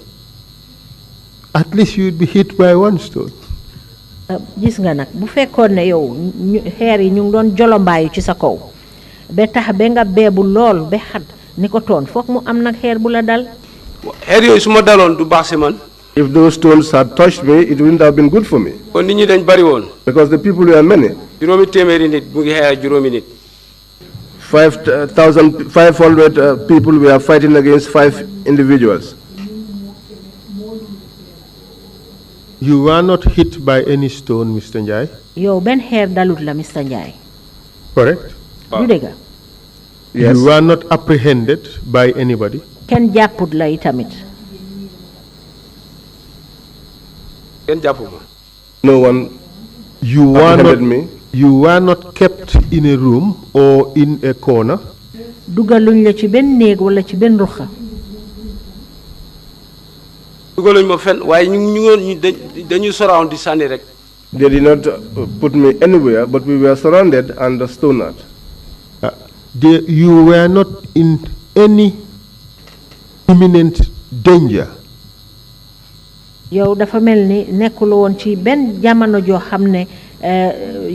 at least you'd be hit by one stone. Gis nga nag bu fekkoon ne yow xeer yi ñu ngi doon jolombaayu ci sa kaw ba tax ba nga beebu lool ba xat ni ko toon foog mu am nag xeer bu la dal. xeer yooyu su ma daloon du baax si man. If those stones had touched me, it wouldn't have been good for me. kon nit ñi dañ bari woon. Because the people were many. juróomi téeméeri nit mu ngi xeex juróomi nit. 5,500 people were fighting against 5 individuals. You were not hit by any stone, Mr. Njie? yow benn xeer dalut la Mr. Njie. Correct? du dëgg. Yes. You were not apprehended by anybody? kenn jàpput la itamit. kenn jàppuma. No one apprehended me. You were not kept in a room or in a corner? dugaluñ la ci benn néeg wala ci benn ruxa. dugaluñ ma fenn waaye ñu dañuy surround di sànni rek. They did not put me anywhere, but we were surrounded and stoned. You were not in any imminent danger? yow dafa mel ni nekkuloo woon ci benn jamono joo xam ne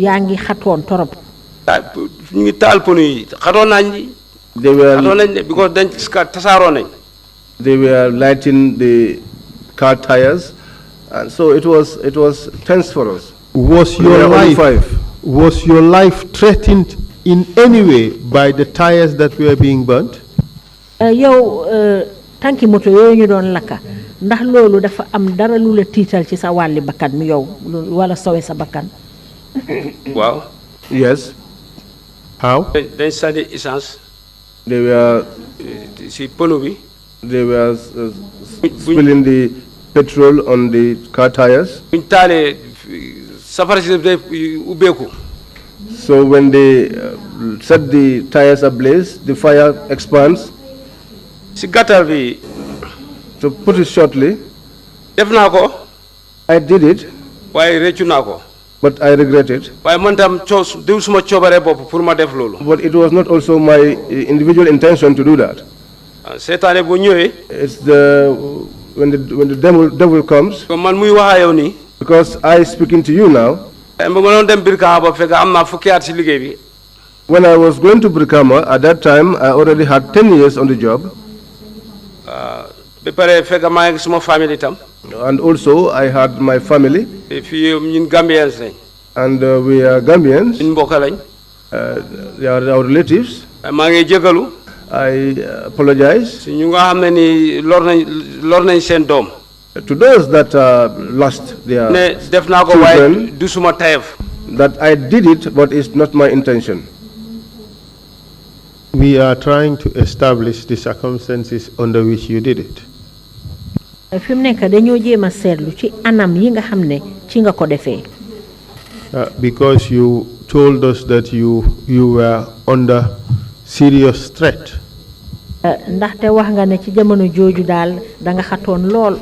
yaa ngi xatoon torop. ñu ngi taal pono yi xatoon nañ because dañ tasaaroo nañ. They were lighting the car tires, and so it was tense for us. Was your life threatened in any way by the tires that were being burnt? yow tanki moto yooyu ñu doon lakka ndax loolu dafa am dara lu la tiital ci sa wàlli bakkan mi yow wala sowe sa bakkan. waaw. Yes. How? dañ sànni essence. They were si pono bi. They were spilling the petrol on the car tires. buñ taalee safara si day ubbeeku. So when they set the tires ablaze, the fire expands. si gàttal bi. To put it shortly, def naa ko. I did it. waaye réccu naa ko. But I regret it. waaye man tam diw suma coobare bopp pour ma def loolu. But it was not also my individual intention to do that. seetaane bu ñëwee. It's when the devil comes. comme man muy wax yow nii. Because I speaking to you now. ba ma doon dem Brikama ba fekk am naa fukki at si liggéey bi. When I was going to Brikama, at that time I already had 10 years on the job. ba pare fekk maa ngi suma famille itam. And also I had my family. fii ñun Gambians lañ. And we are Gambians. ñun mbokk lañ. They are our relatives. maa ngi jégalu. I apologize. si ñu nga xam ne ni lor nañ seen doom. To those that lost their ne def naa ko waaye du suma tayef. that I did it, but it's not my intention. We are trying to establish the circumstances under which you did it. fi mu nekk dañoo jéem a seetlu ci anam yi nga xam ne ci nga ko defee. Because you told us that you were under serious threat. ndaxte wax nga ne ci jamono jooju daal da nga xatoon lool.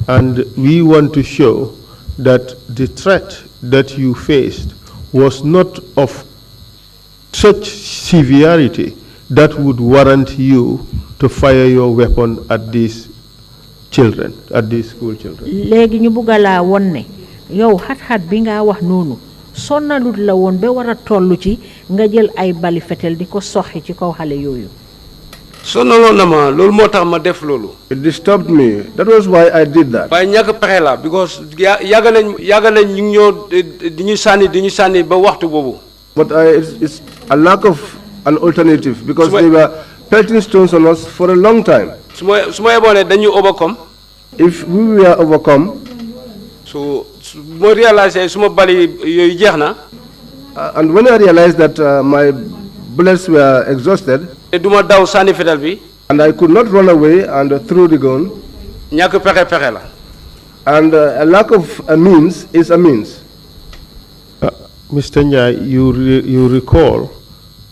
And we want to show that the threat that you faced was not of such severity that would warrant you to fire your weapon at these children, at these school children. Léegi ñu bugga laa won ne yow xat-xat bi nga wax noonu sonnalut la woon ba war a toll ci nga jël ay bali fetel di ko soxi ci kaw xale yooyu. sonaloon na ma loolu moo tax ma def loolu. It disturbed me. That was why I did that. waaye ñàkk pexe la because yàgg nañ ñu ngi ñoo di ñu sànni ba waxtu boobu. But it's a lack of an alternative because they were pelting stones on us for a long time. su ma yeboon ne dañu overcome. If we were overcome, so ma réalisé suma bali yooyu jeex na. and when I realized that my bullets were exhausted, te duma daw sànni fetal bi. and I could not run away and throw the gun, ñàkk pexe la. and a lack of a means is a means. Mr. Njie, you recall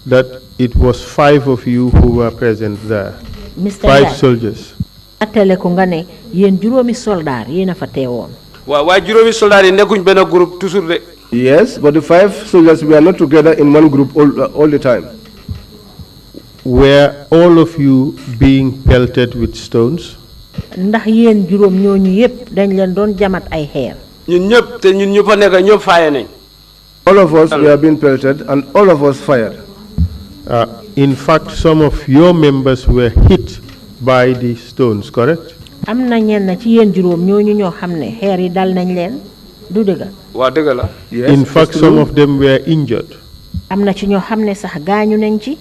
that it was 5 of you who were present there. Mr. 5 soldiers. Atele ko nga ne yéen juróomi soldaar yéen a fa teewoon. waaye juróomi soldaar yi nekkuñ benn groupe toujours de. Yes, but the 5 soldiers were not together in one group all the time. Were all of you being pelted with stones? Ndax yéen juróom ñooñu yépp dañ leen doon jamat ay xeer. ñun ñëpp te ñun ñu fa nekk ñëpp faaye nañ. All of us were being pelted and all of us fired. In fact, some of your members were hit by the stones, correct? Am na ñenn ci yéen juróom ñooñu ñoo xam ne xeer yi dal nañ leen du dëgg. waa dëgg la. Yes, In fact, some of them were injured. Am na ci ñoo xam ne sax gaañu nañ ci.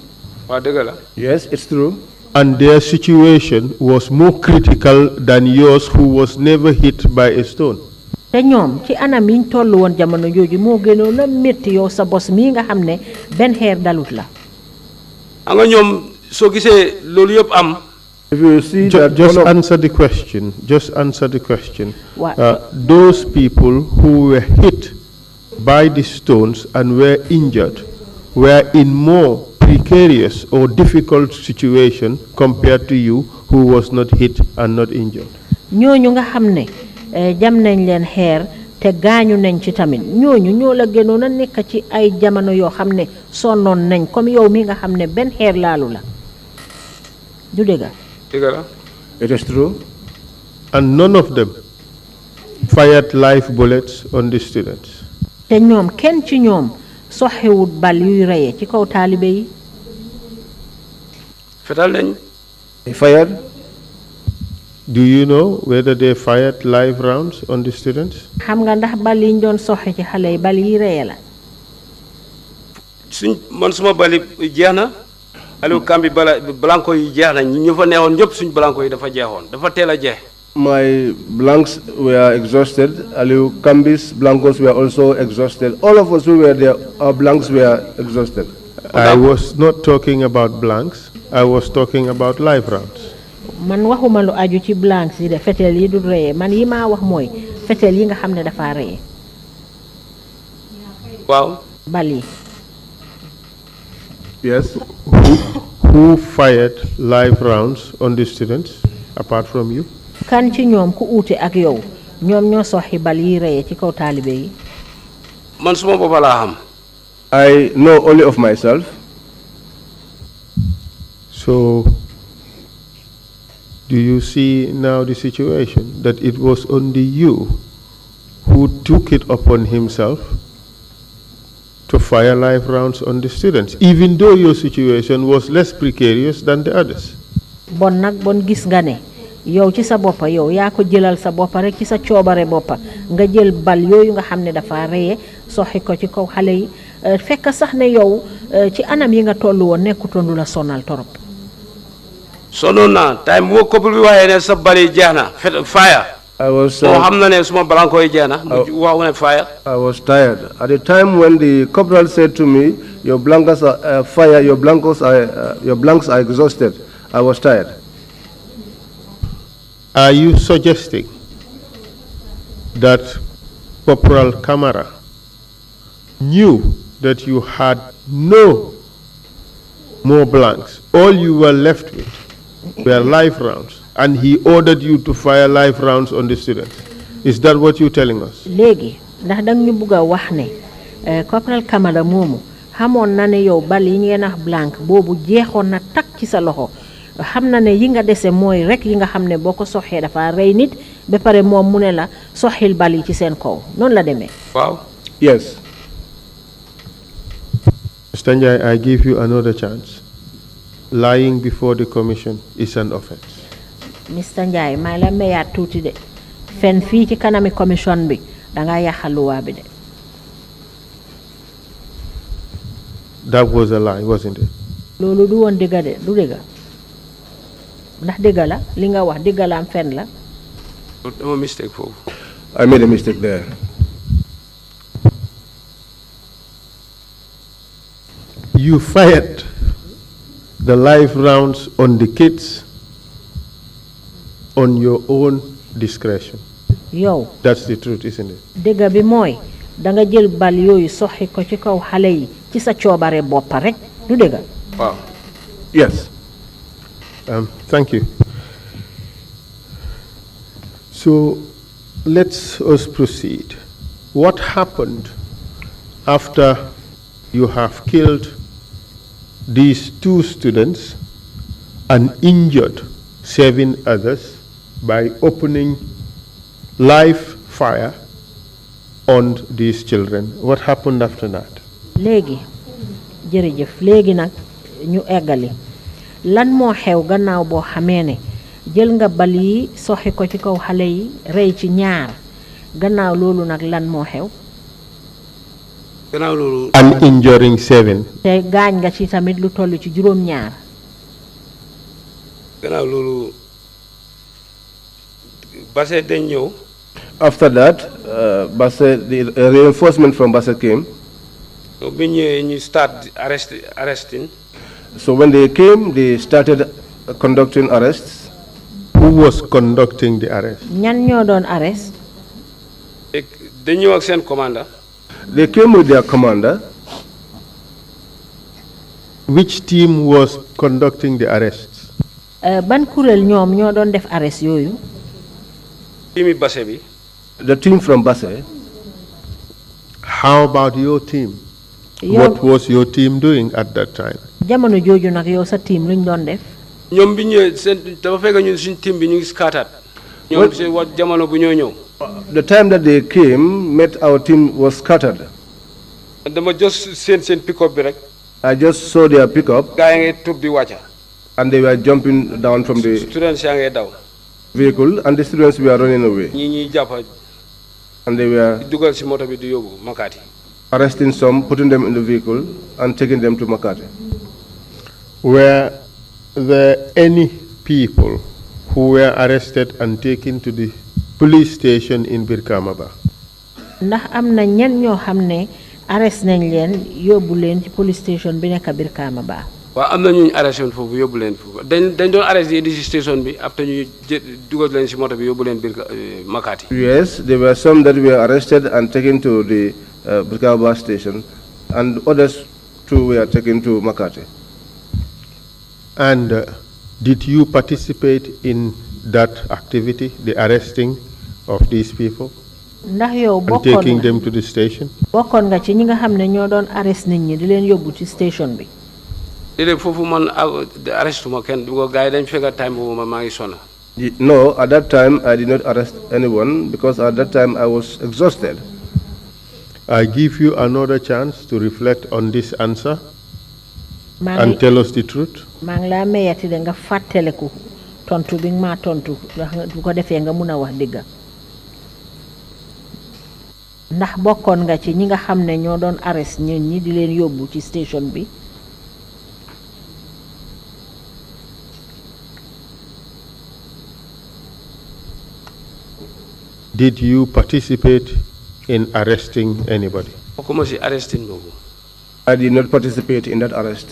waa dëgg la. Yes, it's true. And their situation was more critical than yours, who was never hit by a stone. te ñoom ci anam yiñ toll woon jamono jooju moo gënoon a métti yow sa bos mii nga xam ne benn xeer dalut la. xam nga ñoom soo gisee loolu yëpp am. If you see that Just answer the question. Just answer the question. What? Those people who were hit by the stones and were injured were in more precarious or difficult situation compared to you, who was not hit and not injured. ñooñu nga xam ne jam nañ leen xeer te gaañu nañ ci tamit ñooñu ñoo la gënoon a nekk ci ay jamono yoo xam ne sonnoon nañ comme yow mi nga xam ne benn xeer laalu la du dëgg. dëgg la. it is true. And none of them fired live bullets on the students. te ñoom kenn ci ñoom soxewut bal yuy reye ci kaw taalibe yi. fetal nañ. He fired. Do you know whether they fired live rounds on the students? xam nga ndax bal yi ñu doon soxe ci xale yi bal yi reye la. man suma bali jeex na. Aliou Kambi blanco yi jeex na ñu fa neexoon ñëpp suñ blanco yi dafa jeexoon dafa teel a jeex. My blanks were exhausted. Aliou Kambi's blancos were also exhausted. All of us who were there, our blanks were exhausted. I was not talking about blanks. I was talking about live rounds. man waxuma lu aju ci blancs yi de fetel yi du reye man yi maa wax mooy fetel yi nga xam ne dafa reye. waaw. bal yi. Yes. Who fired live rounds on the students apart from you? kan ci ñoom ku uute ak yow ñoom ñoo soxi bal yi reye ci kaw taalibe yi. man suma boppa laa xam. I know only of myself. So, do you see now the situation that it was only you who took it upon himself to fire live rounds on the students, even though your situation was less precarious than the others? bon nag bon gis nga ne yow ci sa boppa yow yaa ko jëlal sa boppa rek ci sa coobare boppa nga jël bal yooyu nga xam ne dafa reye soxi ko ci kaw xale yi fekk sax ne yow ci anam yi nga toll woon nekkutoon lu la sonal torop. sonoon naa time bu couple bi waxee ne sa bali jeex na fire. I was. moo xam na ne suma blanco yi jeex na. mu wax ne fire. I was tired. At the time when the corporal said to me, "Your blankets are fire. Your blanks are exhausted," I was tired. Are you suggesting that Corporal Camara knew that you had no more blanks? All you were left with were live rounds and he ordered you to fire live rounds on the students. Is that what you're telling us? Léegi ndax dang ñu bëgg wax ne Corporal Camara moomu xamoon na ne yow bal yi ngeen wax blank boobu jeexoon na tak ci sa loxo xam na ne yi nga dese mooy rek yi nga xam ne boo ko soxee dafa rey nit ba pare moom mu ne la soxil bal yi ci seen kaw noonu la demee. waaw. Yes. Mr. Njie, I give you another chance. Lying before the commission is an offense. Mr. Njie maa la mayaat tuuti de fen fii ci kanami commission bi danga yàqal luwaa bi de. That was a lie, wasn't it? loolu du woon dëgga de du dëgga ndax dëgga la li nga wax dëgga la am fen la. dama mistake foofu. I made a mistake there. You fired the live rounds on the kids on your own discretion. yow That's the truth, isn't it? dëgga bi mooy danga jël bal yooyu soxi ko ci kaw xale yi ci sa coobare boppa rek du dëgga. waaw. Yes. Thank you. So let's us proceed. What happened after you have killed these 2 students and injured 7 others by opening live fire on these children? What happened after that? léegi jërëjëf léegi nag ñu eggali lan moo xew gannaaw boo xamee ne jël nga bal yi soxi ko ci kaw xale yi rey ci ñaar gannaaw loolu nag lan moo xew. gannaaw loolu. And injuring 7. te gaañ nga ci tamit lu toll ci juróom ñaar. gannaaw loolu Basse dañ ñëw. After that, the reinforcement from Basse came. bi ñëwee ñu start arresting. So when they came, they started conducting arrests. Who was conducting the arrest? ñan ñoo doon arrest. dañ ñëw ak seen commander. They came with their commander. Which team was conducting the arrests? ban kuréel ñoom ñoo doon def arrest yooyu. teami Basse bi. The team from Basse. How about your team? What was your team doing at that time? jamono jooju nag yow sa team luñ doon def. ñoom bi ñëwee seen dafa fekk ñun suñ team bi ñu ngi scattered. ñoom seen wax jamono bu ñoo ñëw. The time that they came, our team was scattered. dama just seen pick-up bi rek. I just saw their pickup. gaa yi ngay tub di wàcca. And they were jumping down from the students yaa ngay daw. vehicle, and the students were running away. ñii ñuy jàppa. And they were dugal si moto bi di yóbbu Makati. arresting some, putting them in the vehicle, and taking them to Makati. Were there any people who were arrested and taken to the police station in Birkamaba? ndax am na ñen ñoo xam ne arrest nañ leen yóbbu leen ci police station bi nekk Birkamaba. waaw am na ñu arrêté woon foofu yóbbu leen foofu dañ doon arrêté di si station bi après ñu dugal leen si moto bi yóbbu leen Makati. Yes, there were some that were arrested and taken to the Birkamaba station, and others too were taken to Makati. And did you participate in that activity, the arresting of these people ndax yow and taking them to the station? bokkoon nga ci ñi nga xam ne ñoo doon arrest nit ñi di leen yóbbu ci station bi. déedéet foofu man arrest ma kenn du ko gars yi dañ fekk time boobu man maa ngi sonn. No, at that time I did not arrest anyone because at that time I was exhausted. I give you another chance to reflect on this answer and tell us the truth. maa ngi laa mayati de nga fàttaliku tontu bi nga maa tontu bu ko defee nga mun a wax dëgg. ndax bokkoon nga ci ñi nga xam ne ñoo doon arrest nit ñi di leen yóbbu ci station bi. Did you participate in arresting anybody? bokkuma si arresting boobu. I did not participate in that arrest.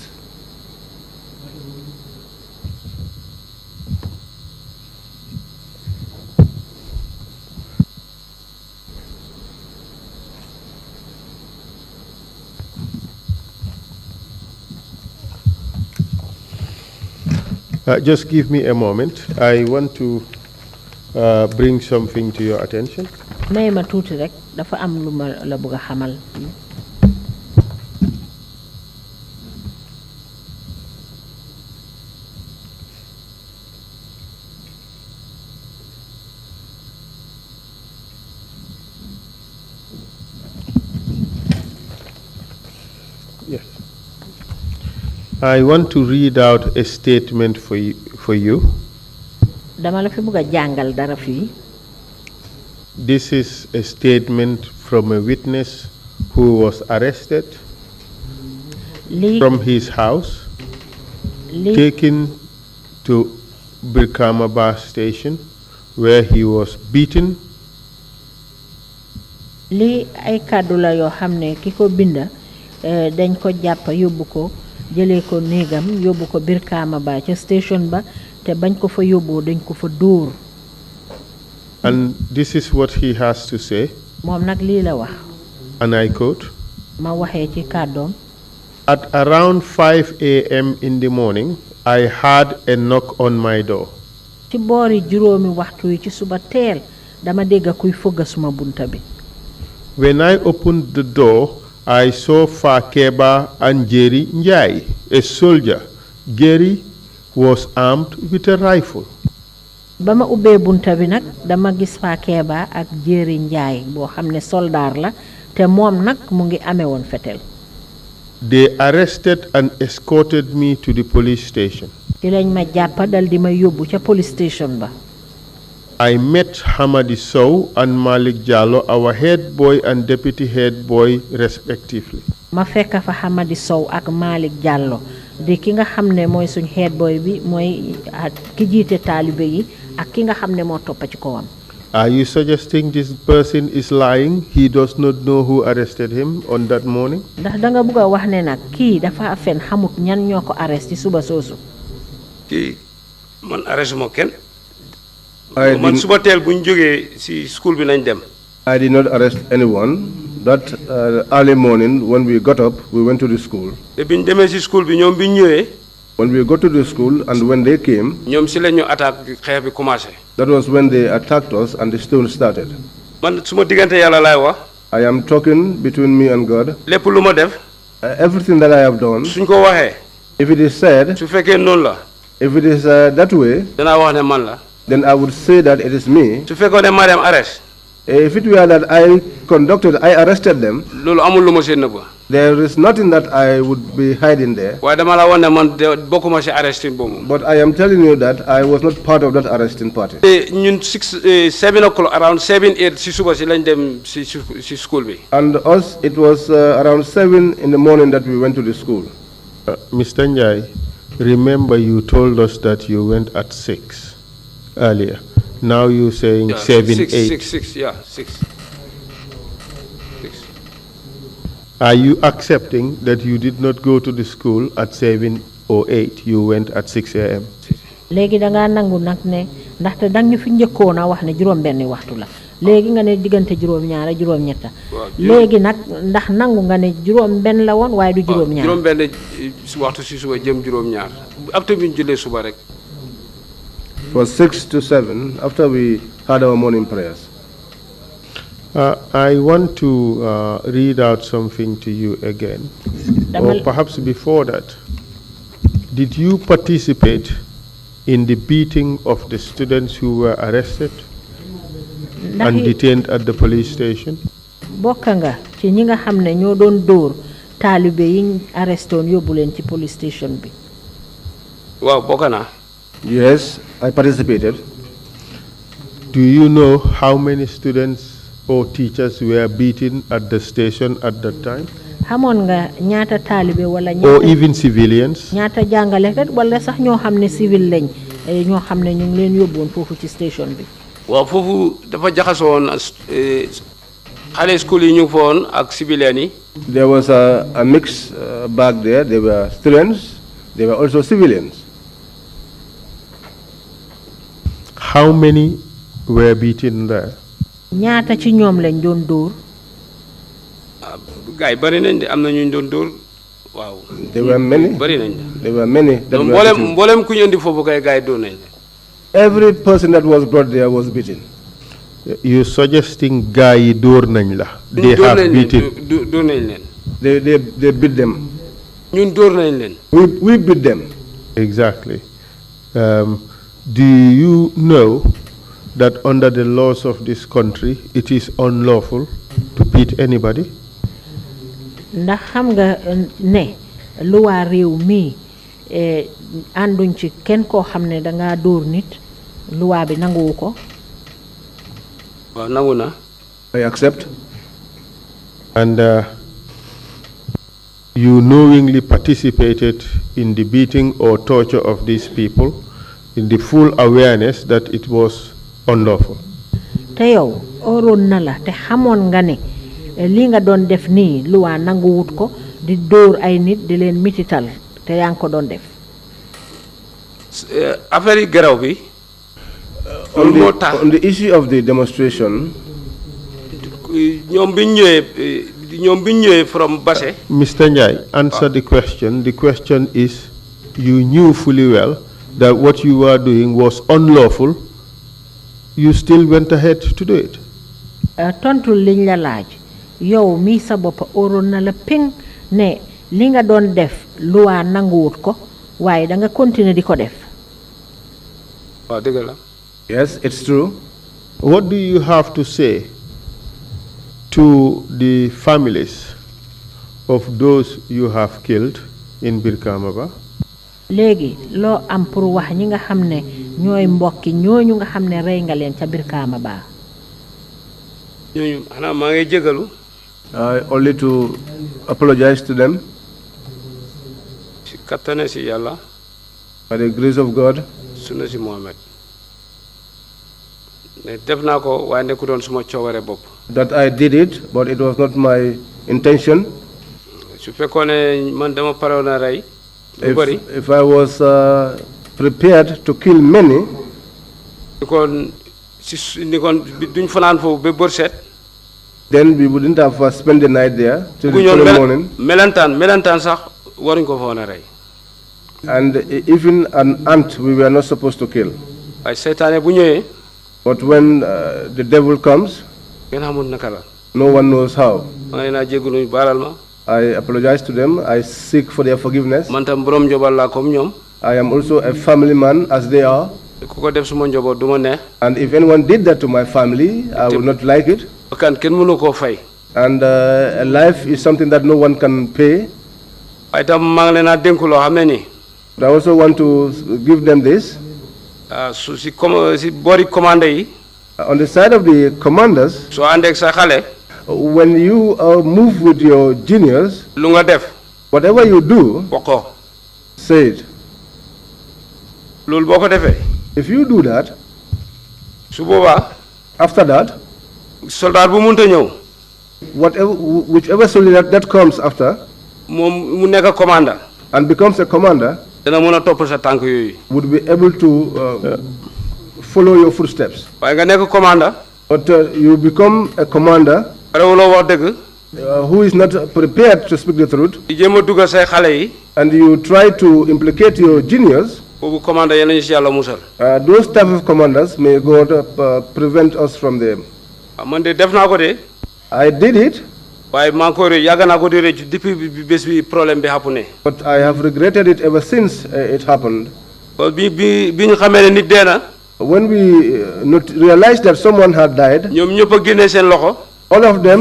Just give me a moment. I want to bring something to your attention. may ma tuuti rek dafa am lu ma la bëgg a xamal. Yes. I want to read out a statement for you. dama la fi bëgg a jàngal dara fii. This is a statement from a witness who was arrested lii from his house, lii taken to Brikama bus station, where he was beaten, lii ay kàddu la yoo xam ne ki ko binda dañ ko jàpp yóbbu ko jëlee ko néegam yóbbu ko Brikama ba ca station ba te bañ ko fa yóbboo dañ ko fa dóor. and this is what he has to say, moom nag lii la wax and I quote, ma waxee ci kàddoom. "At around 5 a.m. in the morning, I heard a knock on my door. ci boori juróomi waxtu yi ci suba teel dama dégg kuy fëgg suma bunta bi. When I opened the door, I saw Fakeba and Njie, a soldier. Gary was armed with a rifle. ba ma ubbee bunta bi nag dama gis fa Keeba ak Jéeri Njaay boo xam ne soldaar la te moom nag mu ngi amee woon fetel. They arrested and escorted me to the police station. ci lañ ma jàppa dal di ma yóbbu ca police station ba. I met Hamadi Sow and Malik Jallo, our head boy and deputy head boy, respectively. ma fekk fa Hamadi Sow ak Malik Jallo di ki nga xam ne mooy suñ head boy bi mooy ki jiite taalibe yi ak ki nga xam ne moo toppa ci kawam. Are you suggesting this person is lying? He does not know who arrested him on that morning? ndax da nga bëgg a wax ne nag kii dafa fen xamut ñan ñoo ko arrest ci suba soosu. kii man arrest moo kenn. I man didn't- suba teel bu ñu jógee si school bi nañ dem. I did not arrest anyone. That early morning, when we got up, we went to the school. te bi ñu demee si school bi ñoom bi ñu ñëwee. When we got to the school and when they came, ñoom si la ñu attaque xeex bi commencé. that was when they attacked us and the stone started. man suma diggante yàlla laay wax. I am talking between me and God. lépp lu ma def. Everything that I have done, suñ ko waxee. if it is said, su fekkee noonu la. if it is that way, danaa wax ne man la. then I would say that it is me. su fekkoon ne maa dem arrest. If it were that I arrested them, loolu amul lu ma seen nëbba. there is nothing that I would be hiding there. waaye dama la wax ne man bokkuma si arrestin boobu. But I am telling you that I was not part of that arresting party. te ñun 7 o'clock around 7 8 si suba si lañ dem si school bi. And us, it was around 7 in the morning that we went to the school. Mr. Njie, remember you told us that you went at 6 earlier. Now you're saying 7, 8. 6, yeah, 6. Are you accepting that you did not go to the school at 7 or 8? You went at 6 a.m.? léegi da ngaa nangu nag ne ndaxte dang ñu fi njëkkoon a wax ne juróom-benni waxtu la léegi nga ne diggante juróom-ñaar juróom-ñetta. léegi nag ndax nangu nga ne juróom-benn la woon waaye du juróom-ñaar. juróom-benn waxtu si suba jëm juróom-ñaar after bi ñu jullee suba rek. It was 6 to 7 after we had our morning prayers. I want to read out something to you again. Or perhaps before that, did you participate in the beating of the students who were arrested and detained at the police station? bokk nga ci ñi nga xam ne ñoo doon dóor taalibe yi arresté woon yóbbu leen ci police station bi. waaw bokk naa. Yes, I participated. Do you know how many students or teachers were beaten at the station at that time? xamoon nga ñaata taalibe wala Or even civilians? ñaata jàngalekat wala sax ñoo xam ne civil lañ ñoo xam ne ñu ngi leen yóbbuwoon foofu ci station bi. waaw foofu dafa jaxasoo woon xale school yi ñu ngi fa woon ak civilian yi. There was a mix back there. There were students, there were also civilians. How many were beaten there? ñaata ci ñoom lañ doon dóor. gars yi bari nañ de am na ñu doon dóor waaw There were many. bari nañ There were many that were beaten. mbolem ku ñu indi fofu kay gaay do nañ Every person that was brought there was beaten. You suggesting guy door nañ la? They have beaten. do nañ len They beat them. ñun door nañ len We beat them. Exactly. Do you know that under the laws of this country, it is unlawful to beat anybody? ndax xam nga ne lu waa réew mi ànduñ ci kenn koo xam ne dangaa dóor nit luwaa bi nanguwu ko. waaw nangu na. I accept. And you knowingly participated in the beating or torture of these people in the full awareness that it was unlawful. te yow oroon na la te xamoon nga ne li nga doon def nii luwaa nanguwut ko di dóor ay nit di leen mitital te yaa ngi ko doon def. affaire yi garaw bi. On the issue of the demonstration. ñoom bi ñëwee from Basse. Mr. Njie, answer the question. The question is, you knew fully well that what you were doing was unlawful. You still went ahead to do it. tontu liñ la laaj yow mi sa bopp oroon na la ping ne li nga doon def luwaa nanguwut ko waaye da nga continuer di ko def. waaw dëgg la. Yes, it's true. What do you have to say to the families of those you have killed in Birkamaba? léegi loo am pour wax ñi nga xam ne ñooy mbokki ñooñu nga xam ne rey nga leen ca Birkamaba. ñooñu xanaa maa ngi jégalu. Only to apologize to them. si kattane si yàlla. By the grace of God. sunna si Mohamed. ne def naa ko waaye nekku doon suma coobare bopp. That I did it, but it was not my intention. su fekkoon ne man dama parewoon a rey. If I was prepared to kill many. kon duñ fanaan foofu ba bër set. Then we wouldn't have spent the night there till the following morning. melentaan sax waruñ ko fa woon a rey. And even an ant we were not supposed to kill. waaye seytaane bu ñëwee. But when the devil comes, kenn xamul naka la. no one knows how. maa ngi naa jégalu baalal ma. I apologize to them. I seek for their forgiveness. man tam borom njóobal laa comme ñoom. I am also a family man as they are. ku ko def suma njóobal du ma neex. And if anyone did that to my family, I would not like it. bakkan kenn mënu koo fay. And a life is something that no one can pay. waaye tam maa ngi leen a dénku loo xam ne nii. But I also want to give them this. su si boori commandé yi. On the side of the commanders, soo àndeeg sa xale. when you move with your juniors, lu nga def. whatever you do, wax ko. say it. loolu boo ko defee. If you do that, su boobaa. after that, soldat bu munta ñëw. whichever soldier that comes after, moom mu nekk commandant. and becomes a commander, dana mën a topp sa tànk yooyu. would be able to follow your footsteps. waaye nga nekk commandant. But you become a commander warewuloo wax dëgg. who is not prepared to speak the truth, di jéem a dugal say xale yi. and you try to implicate your juniors. boobu commandant yéen ñu si yàlla musal. Those type of commanders, may God prevent us from them. man de def naa ko de. I did it. waaye maa ngi ko yàgg naa ko di rëcc depuis bés bi problème bi xapu ne. But I have regretted it ever since it happened. bi ñu xamee ne nit dee na. When we realized that someone had died, ñoom ñëpp a génnee seen loxo. all of them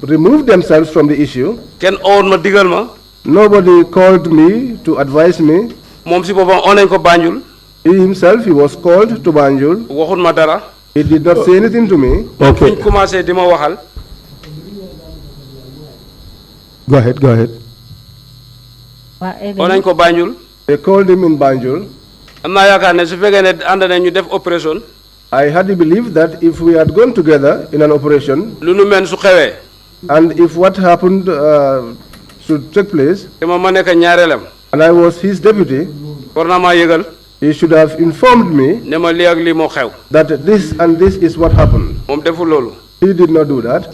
removed themselves from the issue. kenn owoon ma digal ma. Nobody called me to advise me. moom si boppam oo nañ ko Banjul. He himself, he was called to Banjul. waxut ma dara. He did not say anything to me. Okay. buñ commencé di ma waxal. Go ahead, go ahead. oo nañ ko Banjul. They called him in Banjul. am naa yaakaar ne su fekkee ne ànd nañ ñu def opération. I had the belief that if we had gone together in an operation, lu nu mel su xewee. and if what happened should take place, te ma nekk ñaareelam. and I was his deputy, war naa maa yëgal. he should have informed me ne ma lii ak lii moo xew. that this and this is what happened. moom deful loolu. He did not do that.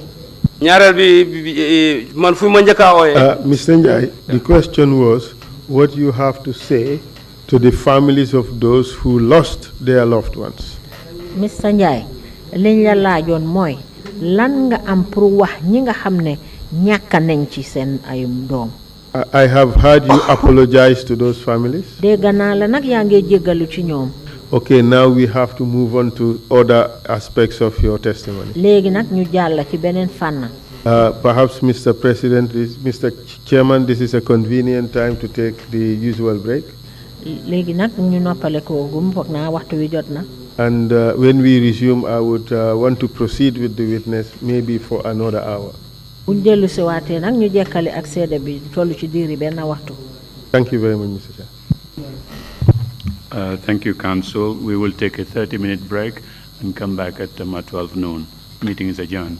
ñaareel bi man fu ma njëkk a ooyee. Mr. Njie, the question was what you have to say to the families of those who lost their loved ones. Mr. Njie liñ la laajoon mooy lan nga am pour wax ñi nga xam ne ñàkk nañ ci seen ay doom. I have heard you apologize to those families. dégg naa la nag yaa ngi jéggalu ci ñoom. Okay, now we have to move on to other aspects of your testimony. léegi nag ñu jàll ci beneen fànn. Perhaps, Mr. President, Mr. Chairman, this is a convenient time to take the usual break. léegi nag ñu noppale ko gum foog naa waxtu wi jot na. And when we resume, I would want to proceed with the witness maybe for another hour. buñ dellu si waatee nag ñu jekkali ak seede bi toll ci diiri benn waxtu. Thank you very much, Mr. Chair. Thank you, Council. We will take a 30-minute break and come back at 12 noon. Meeting is adjourned.